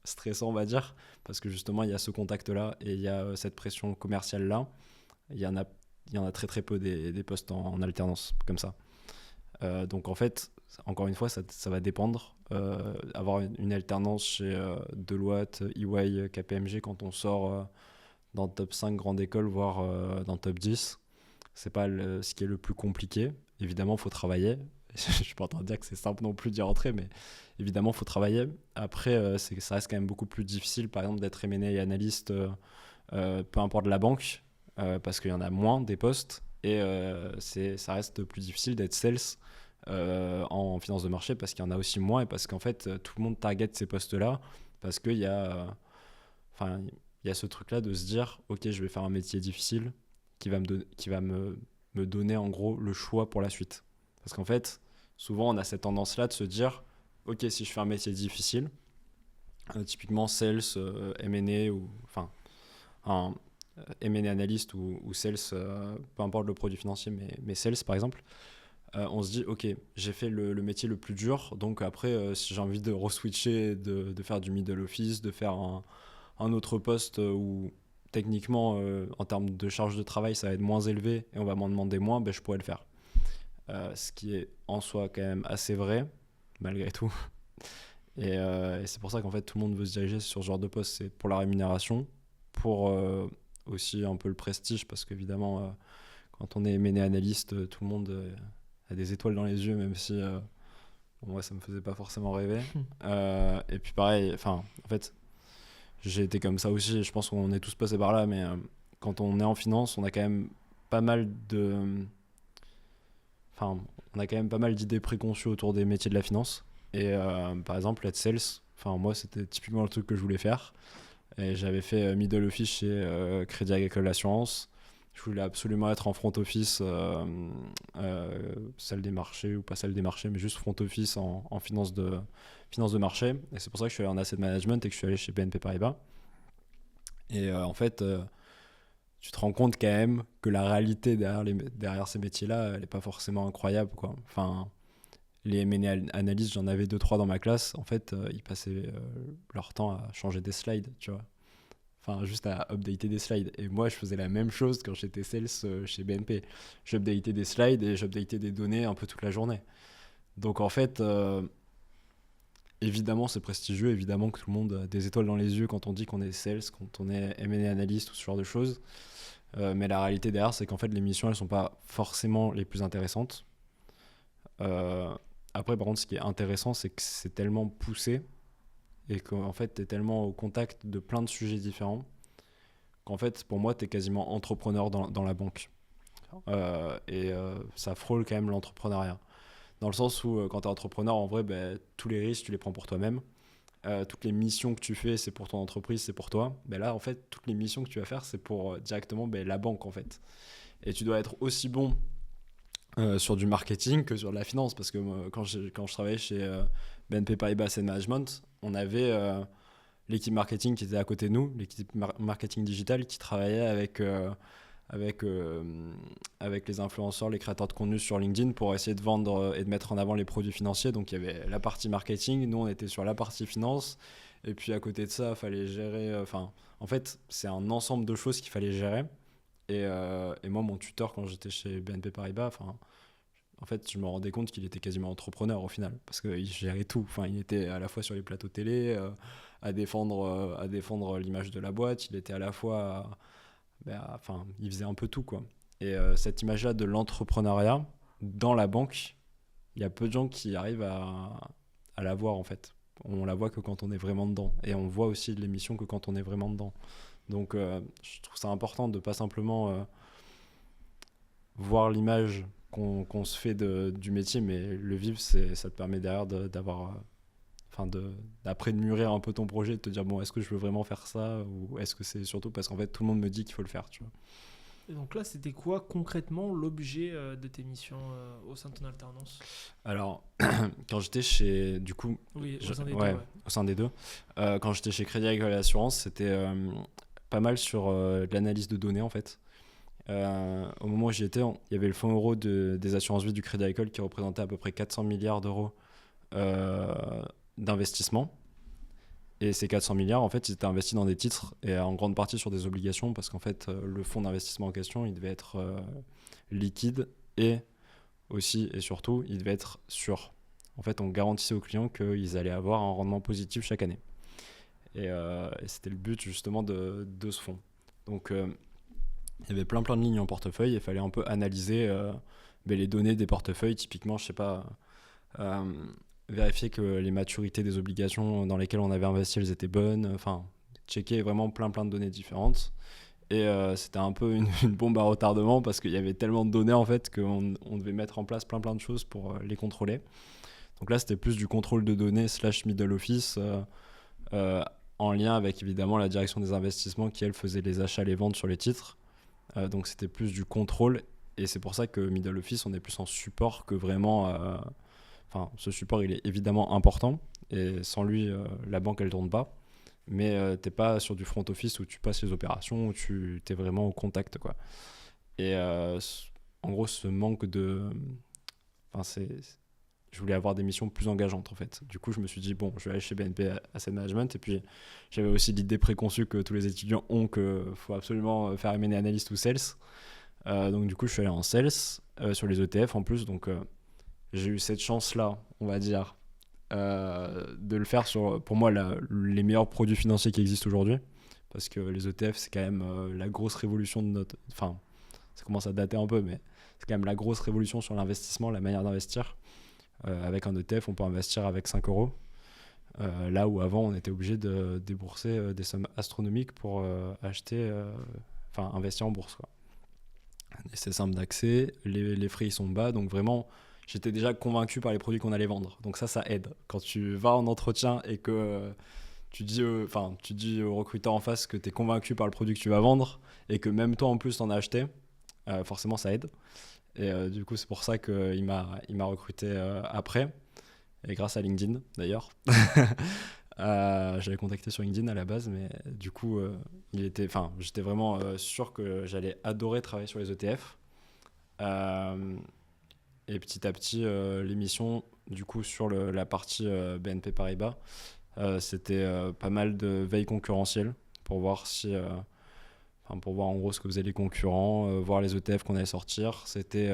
stressant, on va dire, parce que justement, il y a ce contact-là et il y a cette pression commerciale-là. Il y en a, il y en a très très peu des postes en alternance comme ça. Donc en fait, encore une fois, ça va dépendre. Avoir une alternance chez Deloitte, EY, KPMG quand on sort dans le top 5 grande école, voire dans le top 10, c'est pas ce qui est le plus compliqué. Évidemment, il faut travailler. Je ne suis pas en train de dire que c'est simple non plus d'y rentrer, mais évidemment, il faut travailler. Après, ça reste quand même beaucoup plus difficile, par exemple, d'être M&A et analyste, peu importe la banque, parce qu'il y en a moins des postes. Et ça reste plus difficile d'être sales en finance de marché parce qu'il y en a aussi moins et parce qu'en fait, tout le monde target ces postes-là parce qu'il y a, enfin, il y a ce truc-là de se dire, ok, je vais faire un métier difficile qui va me donner en gros le choix pour la suite. Parce qu'en fait, souvent on a cette tendance-là de se dire, ok, si je fais un métier difficile, typiquement sales, M&A ou enfin un M&A analyste ou sales, peu importe le produit financier, mais sales par exemple, on se dit ok, j'ai fait le métier le plus dur, donc après si j'ai envie de re-switcher, de faire du middle office, de faire un autre poste où techniquement en termes de charge de travail ça va être moins élevé et on va m'en demander moins, ben, je pourrais le faire. Ce qui est en soi quand même assez vrai malgré tout. Et c'est pour ça qu'en fait tout le monde veut se diriger sur ce genre de poste. C'est pour la rémunération, pour aussi un peu le prestige, parce qu'évidemment quand on est mené analyste, tout le monde a des étoiles dans les yeux, même si moi ça me faisait pas forcément rêver. Et puis pareil, enfin en fait j'ai été comme ça aussi, je pense qu'on est tous passés par là, mais quand on est en finance, on a quand même pas mal on a quand même pas mal d'idées préconçues autour des métiers de la finance. Et par exemple, être sales, moi, c'était typiquement le truc que je voulais faire. Et j'avais fait middle office chez Crédit Agricole Assurance. Je voulais absolument être en front office, salle des marchés, ou pas salle des marchés, mais juste front office en finance de marché. Et c'est pour ça que je suis allé en asset management et que je suis allé chez BNP Paribas. Et en fait, tu te rends compte quand même que la réalité derrière ces métiers-là, elle n'est pas forcément incroyable, quoi. Enfin, les M&A analystes, j'en avais 2-3 dans ma classe. En fait, ils passaient leur temps à changer des slides, tu vois. Enfin, juste à updater des slides. Et moi, je faisais la même chose quand j'étais sales chez BNP. J'updatais des slides et j'updatais des données un peu toute la journée. Donc, en fait, évidemment, c'est prestigieux. Évidemment que tout le monde a des étoiles dans les yeux quand on dit qu'on est sales, quand on est M&A analyste ou ce genre de choses. Mais la réalité derrière, c'est qu'en fait, les missions, elles ne sont pas forcément les plus intéressantes. Après, par contre, ce qui est intéressant, c'est que c'est tellement poussé et qu'en fait, tu es tellement au contact de plein de sujets différents qu'en fait, pour moi, tu es quasiment entrepreneur dans la banque. Ça frôle quand même l'entrepreneuriat. Dans le sens où, quand tu es entrepreneur, en vrai, tous les risques, tu les prends pour toi-même. Toutes les missions que tu fais, c'est pour ton entreprise, c'est pour toi. Là, en fait, toutes les missions que tu vas faire, c'est pour directement la banque, en fait. Et tu dois être aussi bon sur du marketing que sur de la finance, parce que quand je travaillais chez BNP Paribas Asset Management, on avait l'équipe marketing qui était à côté de nous, l'équipe marketing digital qui travaillait avec les influenceurs, les créateurs de contenu sur LinkedIn pour essayer de vendre et de mettre en avant les produits financiers. Donc il y avait la partie marketing, nous on était sur la partie finance, et puis à côté de ça il fallait gérer, en fait c'est un ensemble de choses qu'il fallait gérer. Et moi, mon tuteur, quand j'étais chez BNP Paribas, en fait, je me rendais compte qu'il était quasiment entrepreneur au final, parce qu'il gérait tout. Il était à la fois sur les plateaux télé, à défendre l'image de la boîte. Il était à la fois, il faisait un peu tout, quoi. Et cette image-là de l'entrepreneuriat dans la banque, il y a peu de gens qui arrivent à la voir, en fait. On la voit que quand on est vraiment dedans, et on voit aussi de l'émission que quand on est vraiment dedans. Donc je trouve ça important de ne pas simplement voir l'image qu'on se fait du métier, mais le vivre, ça te permet derrière d'après de mûrir un peu ton projet, de te dire bon, est-ce que je veux vraiment faire ça, ou est-ce que c'est surtout parce qu'en fait tout le monde me dit qu'il faut le faire, tu vois. Et donc là, c'était quoi concrètement l'objet de tes missions au sein de ton alternance ? Alors, quand j'étais chez, du coup, oui, au sein des au sein des deux, quand j'étais chez Crédit Agricole Assurance, c'était pas mal sur de l'analyse de données en fait. Au moment où j'y étais, il y avait le fonds euro des assurances vie du Crédit Agricole qui représentait à peu près 400 milliards d'euros d'investissement. Et ces 400 milliards, en fait, ils étaient investis dans des titres et en grande partie sur des obligations parce qu'en fait, le fonds d'investissement en question, il devait être liquide et aussi et surtout, il devait être sûr. En fait, on garantissait aux clients qu'ils allaient avoir un rendement positif chaque année. Et c'était le but justement de ce fonds. Donc, il y avait plein de lignes en portefeuille et il fallait un peu analyser les données des portefeuilles. Typiquement, je sais pas, vérifier que les maturités des obligations dans lesquelles on avait investi, elles étaient bonnes. Checker vraiment plein de données différentes. Et c'était un peu une bombe à retardement parce qu'il y avait tellement de données en fait qu'on devait mettre en place plein de choses pour les contrôler. Donc là, c'était plus du contrôle de données / middle office en lien avec évidemment la direction des investissements qui, elle, faisait les achats, les ventes sur les titres. Donc c'était plus du contrôle et c'est pour ça que middle office, on est plus en support que vraiment enfin, ce support, il est évidemment important. Et sans lui, la banque, elle tourne pas. Mais t'es pas sur du front office où tu passes les opérations, où tu es vraiment au contact, quoi. Et en gros, ce manque de... Enfin, je voulais avoir des missions plus engageantes, en fait. Du coup, je me suis dit, bon, je vais aller chez BNP Asset Management. Et puis, j'avais aussi l'idée préconçue que tous les étudiants ont qu'il faut absolument faire M&A Analyst ou Sales. Donc, du coup, je suis allé en Sales sur les ETF en plus. Donc, j'ai eu cette chance-là, on va dire, de le faire sur, pour moi, les meilleurs produits financiers qui existent aujourd'hui. Parce que les ETF, c'est quand même la grosse révolution de notre... Enfin, ça commence à dater un peu, mais c'est quand même la grosse révolution sur l'investissement, la manière d'investir. Avec un ETF, on peut investir avec 5 euros. Là où avant, on était obligé de débourser des sommes astronomiques pour investir en bourse, quoi. Et c'est simple d'accès, les frais ils sont bas, donc vraiment, j'étais déjà convaincu par les produits qu'on allait vendre. Donc ça aide. Quand tu vas en entretien et que tu dis au recruteur en face que tu es convaincu par le produit que tu vas vendre et que même toi en plus t'en as acheté, forcément ça aide. Et du coup, c'est pour ça qu'il m'a recruté après, et grâce à LinkedIn d'ailleurs. J'avais contacté sur LinkedIn à la base, mais du coup, j'étais vraiment sûr que j'allais adorer travailler sur les ETF. Et petit à petit, l'émission, du coup, sur la partie BNP Paribas, c'était pas mal de veille concurrentielle pour voir pour voir en gros ce que faisaient les concurrents, voir les ETF qu'on allait sortir. C'était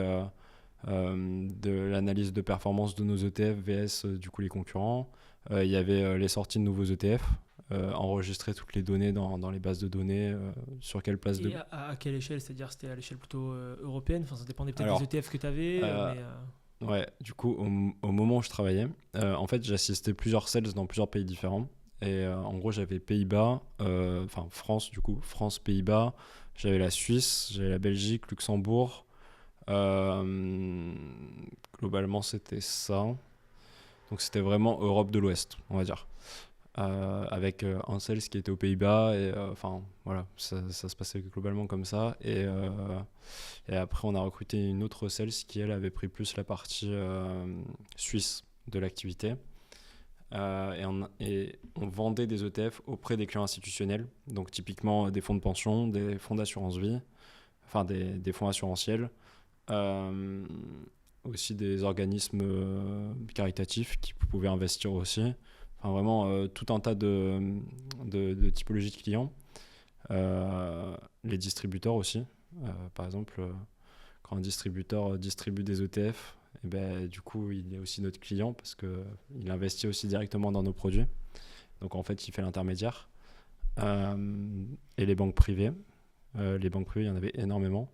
de l'analyse de performance de nos ETF vs du coup les concurrents. Il y avait les sorties de nouveaux ETF, enregistrer toutes les données dans les bases de données, sur quelle place Et à quelle échelle? C'est-à-dire c'était à l'échelle plutôt européenne, enfin, ça dépendait peut-être des ETF que tu avais. Ouais, du coup, au moment où je travaillais, en fait, j'assistais plusieurs sales dans plusieurs pays différents. Et en gros, j'avais Pays-Bas, France, du coup, France, Pays-Bas, j'avais la Suisse, j'avais la Belgique, Luxembourg. Globalement, c'était ça. Donc, c'était vraiment Europe de l'Ouest, on va dire. Avec un sales qui était aux Pays-Bas. Et voilà, ça se passait globalement comme ça. Et après, on a recruté une autre sales qui, elle, avait pris plus la partie suisse de l'activité. Et on vendait des ETF auprès des clients institutionnels, donc typiquement des fonds de pension, des fonds d'assurance vie, enfin des fonds assurantiels, aussi des organismes caritatifs qui pouvaient investir aussi. Enfin vraiment tout un tas de typologies de clients. Les distributeurs aussi, par exemple, quand un distributeur distribue des ETF, et ben, du coup, il est aussi notre client parce qu'il investit aussi directement dans nos produits. Donc, en fait, il fait l'intermédiaire. Et les banques privées. Les banques privées, il y en avait énormément.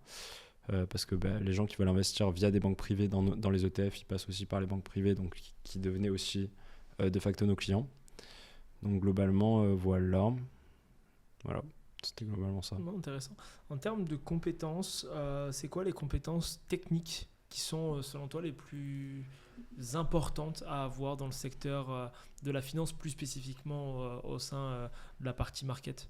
Parce que les gens qui veulent investir via des banques privées dans les ETF, ils passent aussi par les banques privées, donc qui devenaient aussi de facto nos clients. Donc, globalement, voilà. Voilà. C'était globalement ça. Bon, intéressant. En termes de compétences, c'est quoi les compétences techniques qui sont, selon toi, les plus importantes à avoir dans le secteur de la finance, plus spécifiquement au sein de la partie market?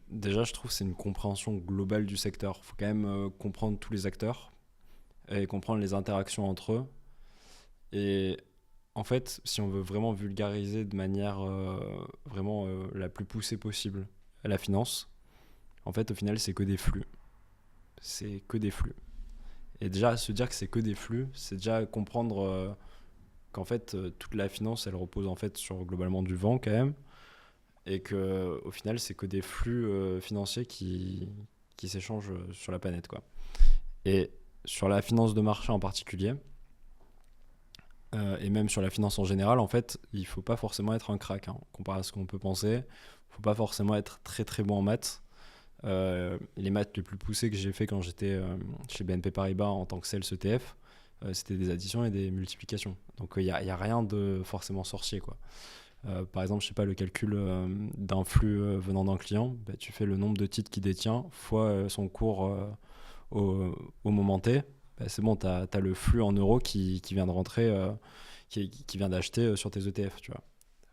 Déjà, je trouve que c'est une compréhension globale du secteur. Il faut quand même comprendre tous les acteurs et comprendre les interactions entre eux. Et en fait, si on veut vraiment vulgariser de manière vraiment la plus poussée possible la finance, en fait, au final, c'est que des flux. C'est que des flux. Et déjà, se dire que c'est que des flux, c'est déjà comprendre qu'en fait, toute la finance, elle repose en fait sur globalement du vent quand même. Et qu'au final, c'est que des flux financiers qui s'échangent sur la planète, quoi. Et sur la finance de marché en particulier, et même sur la finance en général, en fait, il ne faut pas forcément être un crack, comparé à ce qu'on peut penser. Il ne faut pas forcément être très très bon en maths. Les maths les plus poussées que j'ai fait quand j'étais chez BNP Paribas en tant que sales ETF, c'était des additions et des multiplications. Donc il n'y a rien de forcément sorcier, quoi. Par exemple, je sais pas, le calcul d'un flux venant d'un client, tu fais le nombre de titres qu'il détient fois son cours au moment T. C'est bon, tu as le flux en euros qui vient de rentrer, qui vient d'acheter sur tes ETF, tu vois.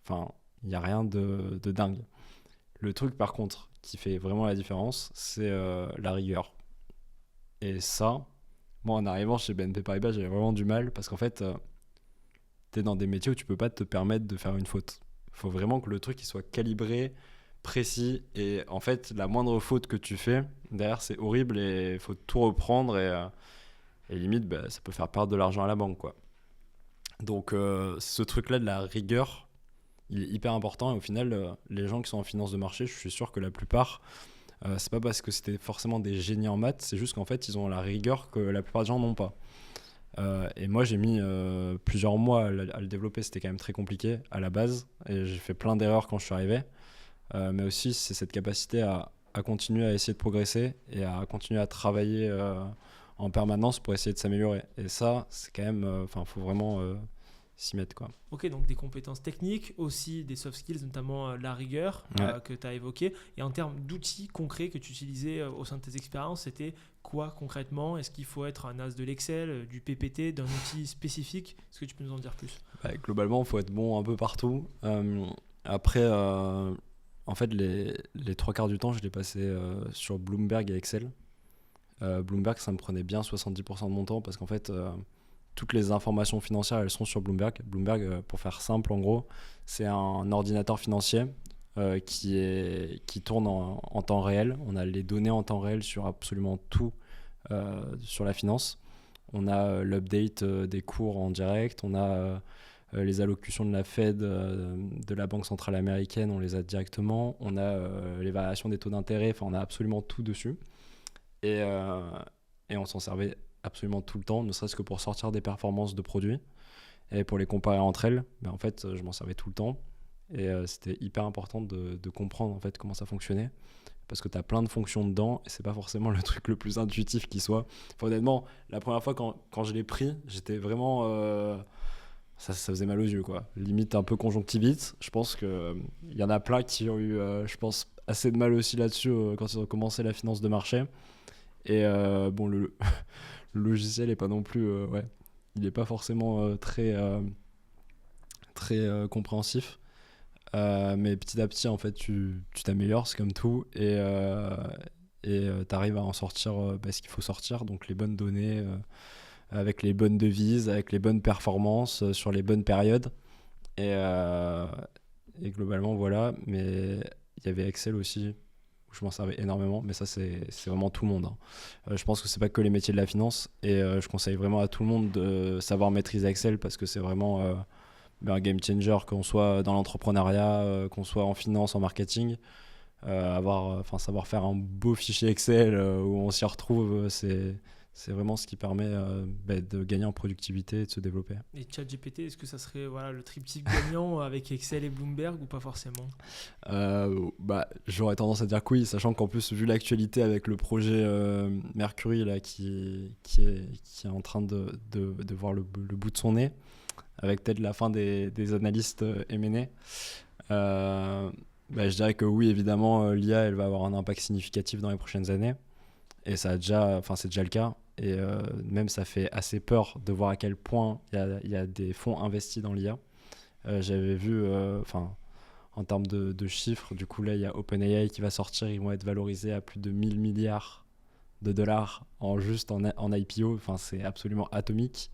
Enfin, il n'y a rien de dingue. Le truc, par contre, qui fait vraiment la différence, c'est la rigueur. Et ça, moi, en arrivant chez BNP Paribas, j'avais vraiment du mal parce qu'en fait, tu es dans des métiers où tu peux pas te permettre de faire une faute. Il faut vraiment que le truc il soit calibré, précis. Et en fait, la moindre faute que tu fais, derrière, c'est horrible et il faut tout reprendre. Et limite, bah, ça peut faire perdre de l'argent à la banque, quoi. Donc, ce truc-là de la rigueur, il est hyper important. Et au final, les gens qui sont en finance de marché, je suis sûr que la plupart, c'est pas parce que c'était forcément des génies en maths, c'est juste qu'en fait, ils ont la rigueur que la plupart des gens n'ont pas. Et moi, j'ai mis plusieurs mois à le développer. C'était quand même très compliqué à la base. Et j'ai fait plein d'erreurs quand je suis arrivé. Mais aussi, c'est cette capacité à continuer à essayer de progresser et à continuer à travailler en permanence pour essayer de s'améliorer. Et ça, c'est quand même... Enfin, il faut vraiment s'y mettre, quoi. Ok, donc des compétences techniques, aussi des soft skills, notamment la rigueur que tu as évoqué. Et en termes d'outils concrets que tu utilisais au sein de tes expériences, c'était quoi concrètement? Est-ce qu'il faut être un as de l'Excel, du PPT, d'un outil spécifique? Est-ce que tu peux nous en dire plus? Globalement, il faut être bon un peu partout. Après, en fait, les trois quarts du temps, je l'ai passé sur Bloomberg et Excel. Bloomberg, ça me prenait bien 70% de mon temps parce qu'en fait... toutes les informations financières, elles sont sur Bloomberg. Bloomberg, pour faire simple, en gros, c'est un ordinateur financier qui tourne en temps réel. On a les données en temps réel sur absolument tout sur la finance. On a l'update des cours en direct. On a les allocutions de la Fed, de la Banque centrale américaine, on les a directement. On a les variations des taux d'intérêt. Enfin, on a absolument tout dessus. Et on s'en servait absolument tout le temps, ne serait-ce que pour sortir des performances de produits et pour les comparer entre elles. Ben en fait, je m'en servais tout le temps et c'était hyper important de comprendre en fait comment ça fonctionnait parce que tu as plein de fonctions dedans et c'est pas forcément le truc le plus intuitif qui soit. Enfin, honnêtement, la première fois quand je l'ai pris, j'étais vraiment ça faisait mal aux yeux, quoi. Limite un peu conjonctivite. Je pense que il y en a plein qui ont eu je pense assez de mal aussi là-dessus quand ils ont commencé la finance de marché. Et bon, le logiciel est pas non plus il est pas forcément très compréhensif, mais petit à petit en fait tu t'améliores, c'est comme tout, et t'arrives à en sortir ce qu'il faut sortir, donc les bonnes données avec les bonnes devises, avec les bonnes performances sur les bonnes périodes, et globalement voilà. Mais il y avait Excel aussi, je m'en servais énormément, mais ça c'est vraiment tout le monde, hein. Je pense que c'est pas que les métiers de la finance, et je conseille vraiment à tout le monde de savoir maîtriser Excel parce que c'est vraiment un game changer, qu'on soit dans l'entrepreneuriat, qu'on soit en finance, en marketing. Savoir faire un beau fichier Excel où on s'y retrouve, c'est vraiment ce qui permet de gagner en productivité et de se développer. Et ChatGPT, est-ce que ça serait le triptyque gagnant avec Excel et Bloomberg ou pas forcément? J'aurais tendance à dire que oui, sachant qu'en plus, vu l'actualité avec le projet Mercury là, qui est en train de voir le bout de son nez, avec peut-être la fin des analystes M&A, je dirais que oui, évidemment, l'IA elle va avoir un impact significatif dans les prochaines années. Et c'est déjà le cas. Et même ça fait assez peur de voir à quel point il y a des fonds investis dans l'IA. J'avais vu, en termes de chiffres, du coup là il y a OpenAI qui va sortir, ils vont être valorisés à plus de 1000 milliards de dollars en IPO. Enfin, c'est absolument atomique.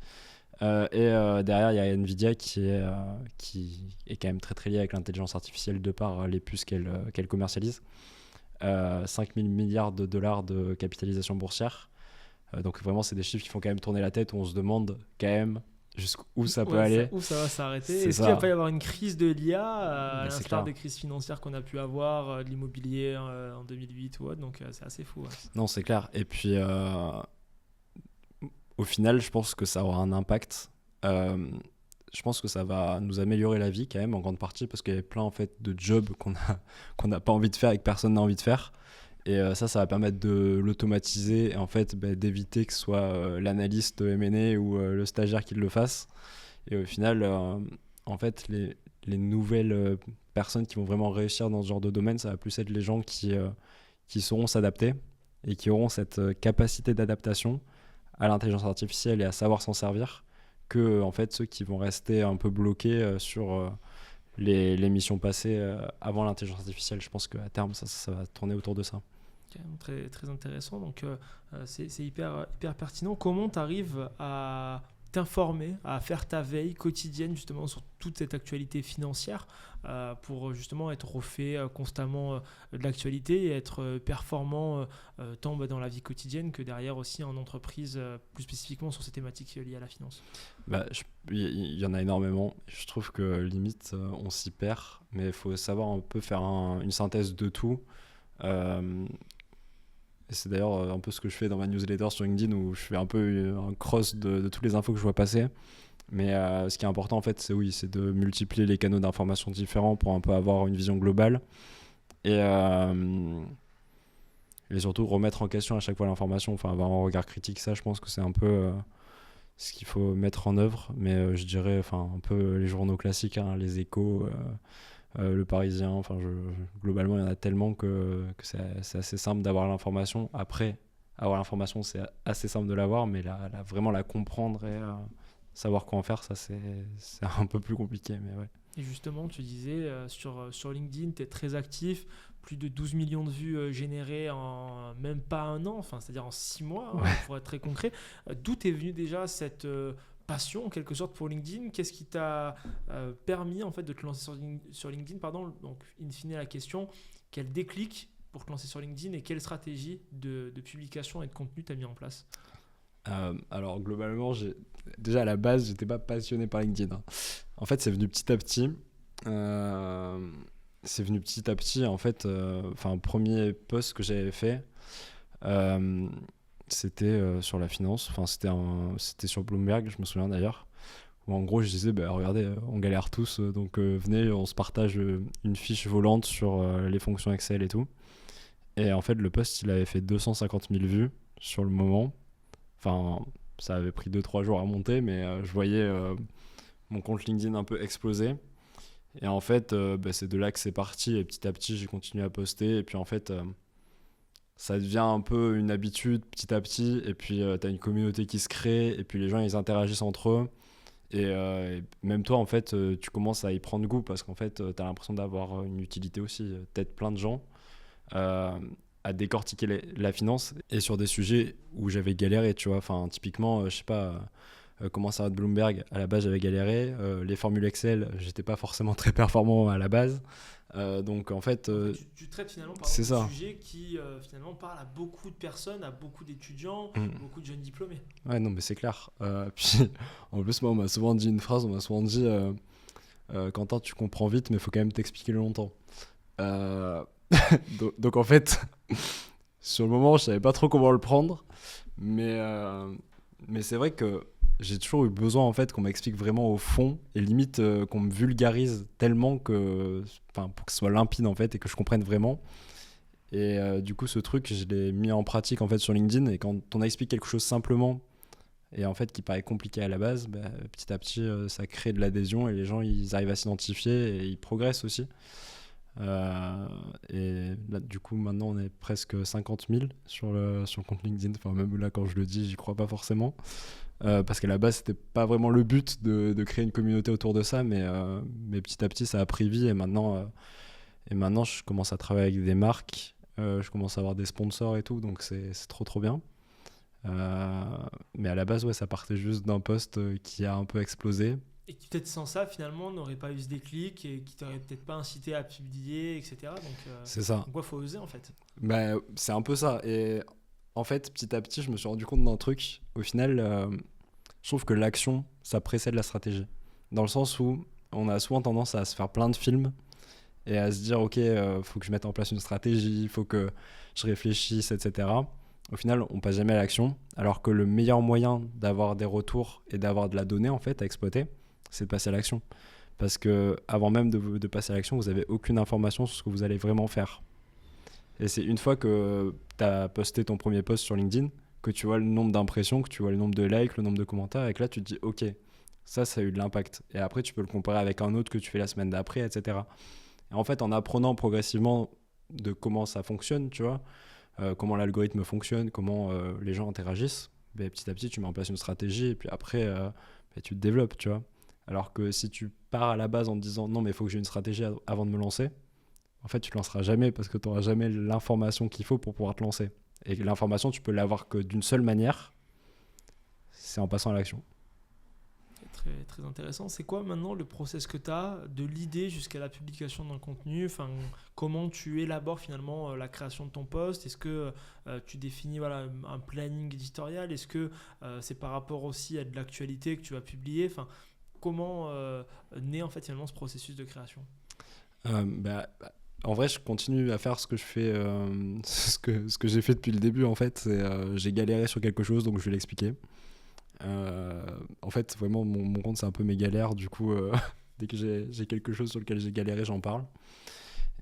Derrière il y a Nvidia qui est quand même très très lié avec l'intelligence artificielle de par les puces qu'elle commercialise. 5 000 milliards de dollars de capitalisation boursière. Donc vraiment, c'est des chiffres qui font quand même tourner la tête, où on se demande quand même jusqu'où ça peut aller. Où ça va s'arrêter. Est-ce qu'il va pas y avoir une crise de l'IA, à l'instar des crises financières qu'on a pu avoir, de l'immobilier en 2008 ou autre, donc c'est assez fou. Ouais. Non, c'est clair. Et puis, au final, je pense que ça aura un impact. Je pense que ça va nous améliorer la vie quand même en grande partie, parce qu'il y a plein en fait de jobs qu'on n'a pas envie de faire et que personne n'a envie de faire. Et ça va permettre de l'automatiser et en fait d'éviter que ce soit l'analyste M&A ou le stagiaire qui le fasse. Et au final, en fait, les nouvelles personnes qui vont vraiment réussir dans ce genre de domaine, ça va plus être les gens qui sauront s'adapter et qui auront cette capacité d'adaptation à l'intelligence artificielle et à savoir s'en servir, que en fait ceux qui vont rester un peu bloqués sur les missions passées avant l'intelligence artificielle. Je pense qu'à terme ça va tourner autour de ça. Ok, très, très intéressant. Donc, c'est hyper pertinent. Comment tu arrives à t'informer, à faire ta veille quotidienne justement sur toute cette actualité financière pour justement être au fait constamment de l'actualité et être performant tant dans la vie quotidienne que derrière aussi en entreprise, plus spécifiquement sur ces thématiques liées à la finance? Bah, il y en a énormément. Je trouve que limite, on s'y perd, mais il faut savoir un peu faire une synthèse de tout. Euh, et c'est d'ailleurs un peu ce que je fais dans ma newsletter sur LinkedIn où je fais un peu un cross de toutes les infos que je vois passer. Mais ce qui est important en fait, c'est de multiplier les canaux d'information différents pour un peu avoir une vision globale et surtout remettre en question à chaque fois l'information, enfin avoir un regard critique. Ça, je pense que c'est un peu ce qu'il faut mettre en œuvre. Mais je dirais enfin un peu les journaux classiques, hein, les Échos, le Parisien. Enfin, globalement, il y en a tellement que c'est assez simple d'avoir l'information. Après, avoir l'information, c'est assez simple de l'avoir, mais vraiment la comprendre et savoir quoi en faire, ça c'est un peu plus compliqué, mais ouais. Et justement, tu disais sur LinkedIn, tu es très actif, plus de 12 millions de vues générées en même pas un an, enfin, c'est-à-dire en 6 mois, Ouais. pour être très concret. D'où est venue déjà cette passion, en quelque sorte, pour LinkedIn? Qu'est-ce qui t'a permis, en fait, de te lancer sur LinkedIn, pardon. Donc, in fine, la question, quel déclic pour te lancer sur LinkedIn et quelle stratégie de publication et de contenu tu as mis en place? Alors globalement, déjà à la base, j'étais pas passionné par LinkedIn, hein. En fait, c'est venu petit à petit. En fait, enfin, premier post que j'avais fait, euh, c'était sur la finance. Enfin, c'était sur Bloomberg, je me souviens d'ailleurs. Où en gros, je disais, bah, regardez, on galère tous, donc venez, on se partage une fiche volante sur les fonctions Excel et tout. Et en fait, le post, il avait fait 250 000 vues sur le moment. Enfin, ça avait pris 2-3 jours à monter, mais je voyais mon compte LinkedIn un peu exploser. Et en fait, bah, c'est de là que c'est parti. Et petit à petit, j'ai continué à poster. Et puis en fait, ça devient un peu une habitude petit à petit. Et puis, tu as une communauté qui se crée. Et puis, les gens, ils interagissent entre eux. Et même toi, en fait, tu commences à y prendre goût parce qu'en fait, tu as l'impression d'avoir une utilité aussi. Peut-être plein de gens. Euh, à décortiquer la finance et sur des sujets où j'avais galéré, tu vois. Enfin, typiquement, je sais pas, comment ça va de Bloomberg, à la base j'avais galéré. Les formules Excel, j'étais pas forcément très performant à la base. Donc en fait, Tu traites finalement par c'est exemple de ça. sujets qui finalement parlent à beaucoup de personnes, à beaucoup d'étudiants, Mm. beaucoup de jeunes diplômés. Ouais, non, mais c'est clair. Puis en plus, moi, on m'a souvent dit une phrase, on m'a souvent dit Quentin, tu comprends vite, mais il faut quand même t'expliquer longtemps. Euh, donc en fait, sur le moment, je savais pas trop comment le prendre, mais, euh, mais c'est vrai que j'ai toujours eu besoin en fait qu'on m'explique vraiment au fond et limite qu'on me vulgarise tellement que, enfin, pour que ce soit limpide en fait et que je comprenne vraiment. Et du coup, ce truc, je l'ai mis en pratique en fait sur LinkedIn et quand on explique quelque chose simplement et en fait qui paraît compliqué à la base, bah, petit à petit, ça crée de l'adhésion et les gens ils arrivent à s'identifier et ils progressent aussi. Et là, du coup, maintenant, on est presque 50 000 sur le compte LinkedIn. Enfin, même là, quand je le dis, j'y crois pas forcément. Parce qu'à la base, c'était pas vraiment le but de créer une communauté autour de ça, mais petit à petit, ça a pris vie. Et maintenant, je commence à travailler avec des marques. Je commence à avoir des sponsors et tout, donc c'est trop trop bien. Euh, mais à la base, ouais, ça partait juste d'un post qui a un peu explosé. Et qui peut-être sans ça finalement n'aurait pas eu ce déclic et qui t'aurait peut-être pas incité à publier, etc. C'est ça. Donc ouais, faut oser en fait. Bah, c'est un peu ça. Et en fait, petit à petit, je me suis rendu compte d'un truc. Au final, je trouve que l'action, ça précède la stratégie. Dans le sens où on a souvent tendance à se faire plein de films et à se dire, ok, faut que je mette en place une stratégie, il faut que je réfléchisse, etc. Au final, on passe jamais à l'action. Alors que le meilleur moyen d'avoir des retours et d'avoir de la donnée en fait à exploiter, c'est de passer à l'action. Parce que avant même de passer à l'action, vous n'avez aucune information sur ce que vous allez vraiment faire. Et c'est une fois que tu as posté ton premier post sur LinkedIn, que tu vois le nombre d'impressions, que tu vois le nombre de likes, le nombre de commentaires, et que là tu te dis ok, ça a eu de l'impact. Et après tu peux le comparer avec un autre que tu fais la semaine d'après, etc. Et en fait en apprenant progressivement de comment ça fonctionne, tu vois, comment l'algorithme fonctionne, comment les gens interagissent, ben, petit à petit tu mets en place une stratégie et puis après ben, tu te développes, tu vois. Alors que si tu pars à la base en te disant non mais il faut que j'ai une stratégie avant de me lancer, en fait, tu te lanceras jamais parce que tu n'auras jamais l'information qu'il faut pour pouvoir te lancer. Et l'information, tu peux l'avoir que d'une seule manière, c'est en passant à l'action. Très, très intéressant. C'est quoi maintenant le process que tu as de l'idée jusqu'à la publication d'un contenu? Enfin, comment tu élabores finalement la création de ton post? Est-ce que tu définis un planning éditorial? Est-ce que c'est par rapport aussi à de l'actualité que tu vas publier? Enfin, comment naît en fait finalement ce processus de création? En vrai, je continue à faire ce que je fais, ce que j'ai fait depuis le début. En fait, c'est j'ai galéré sur quelque chose, donc je vais l'expliquer. En fait, vraiment, mon compte, c'est un peu mes galères. Du coup, dès que j'ai quelque chose sur lequel j'ai galéré, j'en parle.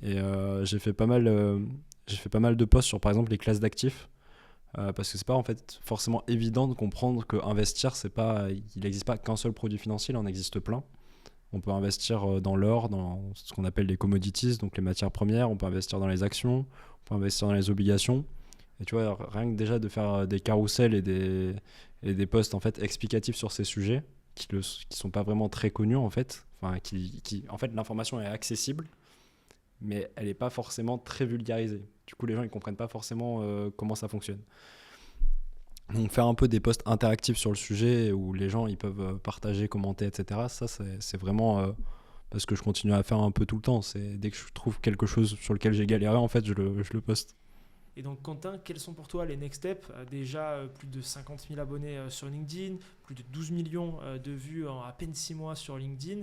Et j'ai fait pas mal de posts sur, par exemple, les classes d'actifs. Parce que c'est pas en fait forcément évident de comprendre que investir, il n'existe pas qu'un seul produit financier, il en existe plein. On peut investir dans l'or, dans ce qu'on appelle les commodities, donc les matières premières. On peut investir dans les actions, on peut investir dans les obligations. Et tu vois, rien que déjà de faire des carousels et des posts en fait explicatifs sur ces sujets qui sont pas vraiment très connus en fait. Enfin, en fait, l'information est accessible, mais elle n'est pas forcément très vulgarisée. Du coup, les gens ils comprennent pas forcément comment ça fonctionne. Donc faire un peu des posts interactifs sur le sujet où les gens ils peuvent partager, commenter, etc. Ça c'est vraiment parce que je continue à faire un peu tout le temps. C'est dès que je trouve quelque chose sur lequel j'ai galéré, en fait, je le poste. Et donc, Quentin, quels sont pour toi les next steps? Déjà, plus de 50 000 abonnés sur LinkedIn, plus de 12 millions de vues en à peine 6 mois sur LinkedIn.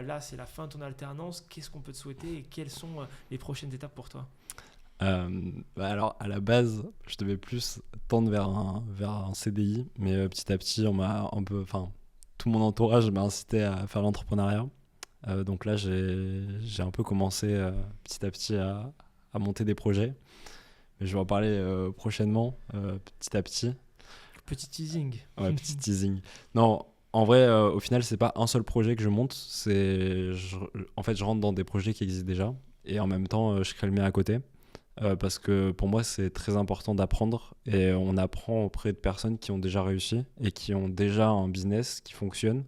Là, c'est la fin de ton alternance. Qu'est-ce qu'on peut te souhaiter et quelles sont les prochaines étapes pour toi? Alors, à la base, je devais plus tendre vers un CDI, mais petit à petit, on m'a un peu, enfin, tout mon entourage m'a incité à faire l'entrepreneuriat. Donc là, j'ai un peu commencé petit à petit à monter des projets. Mais je vais en parler prochainement, petit à petit. Petit teasing. Ouais, petit teasing. Non, en vrai, au final, c'est pas un seul projet que je monte. En fait, je rentre dans des projets qui existent déjà. Et en même temps, je crée le mien à côté. Parce que pour moi, c'est très important d'apprendre. Et on apprend auprès de personnes qui ont déjà réussi et qui ont déjà un business qui fonctionne.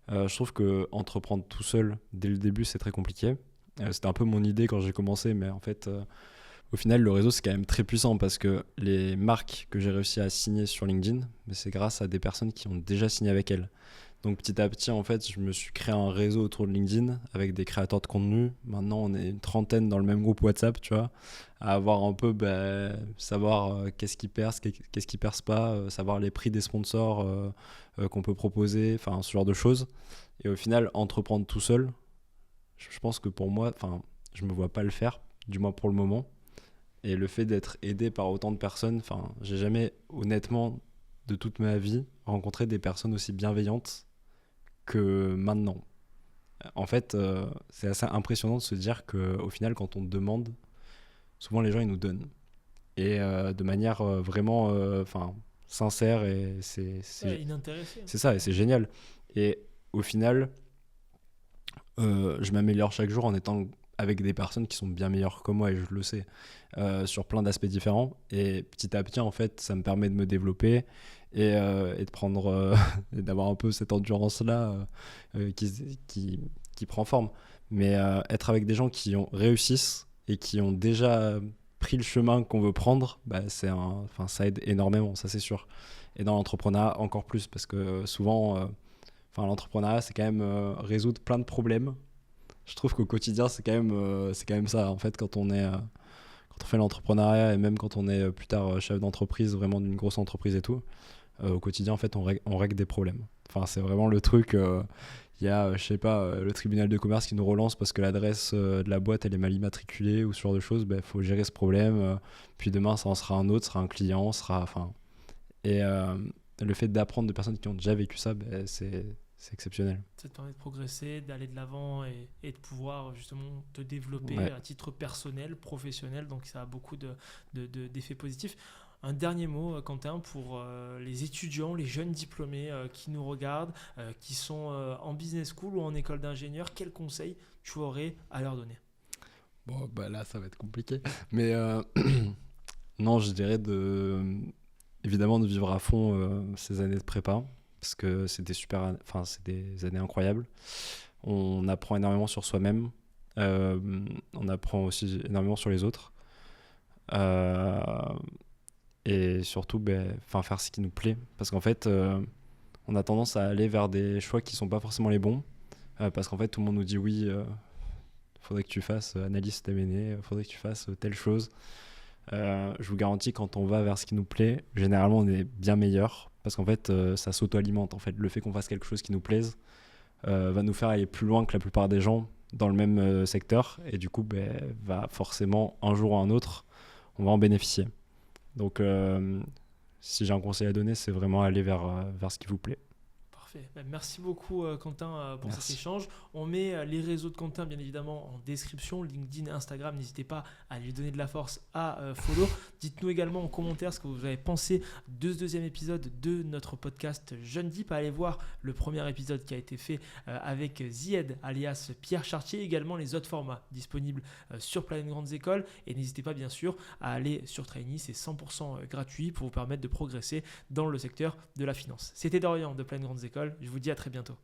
Je trouve que entreprendre tout seul, dès le début, c'est très compliqué. C'était un peu mon idée quand j'ai commencé, mais en fait... Au final, le réseau, c'est quand même très puissant parce que les marques que j'ai réussi à signer sur LinkedIn, c'est grâce à des personnes qui ont déjà signé avec elles. Donc petit à petit, en fait, je me suis créé un réseau autour de LinkedIn avec des créateurs de contenu. Maintenant, on est une trentaine dans le même groupe WhatsApp, tu vois, à avoir un peu, savoir qu'est-ce qui perce, qu'est-ce qui perce pas, savoir les prix des sponsors qu'on peut proposer, enfin, ce genre de choses. Et au final, entreprendre tout seul, je pense que pour moi, enfin, je me vois pas le faire, du moins pour le moment. Et le fait d'être aidé par autant de personnes, enfin, j'ai jamais, honnêtement, de toute ma vie, rencontré des personnes aussi bienveillantes que maintenant. En fait, c'est assez impressionnant de se dire qu'au final, quand on demande, souvent les gens, ils nous donnent. Et de manière vraiment sincère, et Inintéressé. c'est ça, et c'est génial. Et au final, je m'améliore chaque jour en étant avec des personnes qui sont bien meilleures que moi, et je le sais, sur plein d'aspects différents. Et petit à petit, en fait, ça me permet de me développer et de prendre, et d'avoir un peu cette endurance-là qui prend forme. Mais être avec des gens qui réussissent et qui ont déjà pris le chemin qu'on veut prendre, ça aide énormément, ça c'est sûr. Et dans l'entrepreneuriat, encore plus, parce que souvent, l'entrepreneuriat, c'est quand même résoudre plein de problèmes. Je trouve qu'au quotidien, c'est quand même ça. En fait, quand on fait l'entrepreneuriat et même quand on est plus tard chef d'entreprise, vraiment d'une grosse entreprise et tout, au quotidien, en fait, on règle des problèmes. Enfin, c'est vraiment le truc. Il y a, je sais pas, le tribunal de commerce qui nous relance parce que l'adresse de la boîte, elle est mal immatriculée ou ce genre de choses. Il faut gérer ce problème. Puis demain, ça en sera un autre, sera un client, Et le fait d'apprendre de personnes qui ont déjà vécu ça, c'est exceptionnel. Ça te permet de progresser, d'aller de l'avant et de pouvoir justement te développer à titre personnel, professionnel. Donc ça a beaucoup d'effets positifs. Un dernier mot, Quentin, pour les étudiants, les jeunes diplômés qui nous regardent, qui sont en business school ou en école d'ingénieur. Quels conseils tu aurais à leur donner? Bon, là, ça va être compliqué. Mais non, je dirais évidemment de vivre à fond ces années de prépa. Parce que c'est des années incroyables. On apprend énormément sur soi-même. On apprend aussi énormément sur les autres. Euh, et surtout, faire ce qui nous plaît. Parce qu'en fait, on a tendance à aller vers des choix qui sont pas forcément les bons. Parce qu'en fait, tout le monde nous dit oui, faudrait que tu fasses analyste M&A, faudrait que tu fasses telle chose. Je vous garantis, quand on va vers ce qui nous plaît, généralement on est bien meilleur. Parce qu'en fait, ça s'auto-alimente. En fait, le fait qu'on fasse quelque chose qui nous plaise va nous faire aller plus loin que la plupart des gens dans le même secteur. Et du coup, va forcément, un jour ou un autre, on va en bénéficier. Donc, si j'ai un conseil à donner, c'est vraiment aller vers ce qui vous plaît. Parfait. Merci beaucoup Quentin pour Merci. cet échange. On met les réseaux de Quentin bien évidemment en description, LinkedIn, Instagram. N'hésitez pas à lui donner de la force, à follow. Dites-nous également en commentaire ce que vous avez pensé de ce deuxième épisode de notre podcast Jeune Deep. Allez voir le premier épisode qui a été fait avec Zied alias Pierre Chartier. Également les autres formats disponibles sur Planète Grandes Écoles. Et n'hésitez pas bien sûr à aller sur Trainee. C'est 100% gratuit pour vous permettre de progresser dans le secteur de la finance. C'était Dorian de Planète Grandes Écoles. Je vous dis à très bientôt.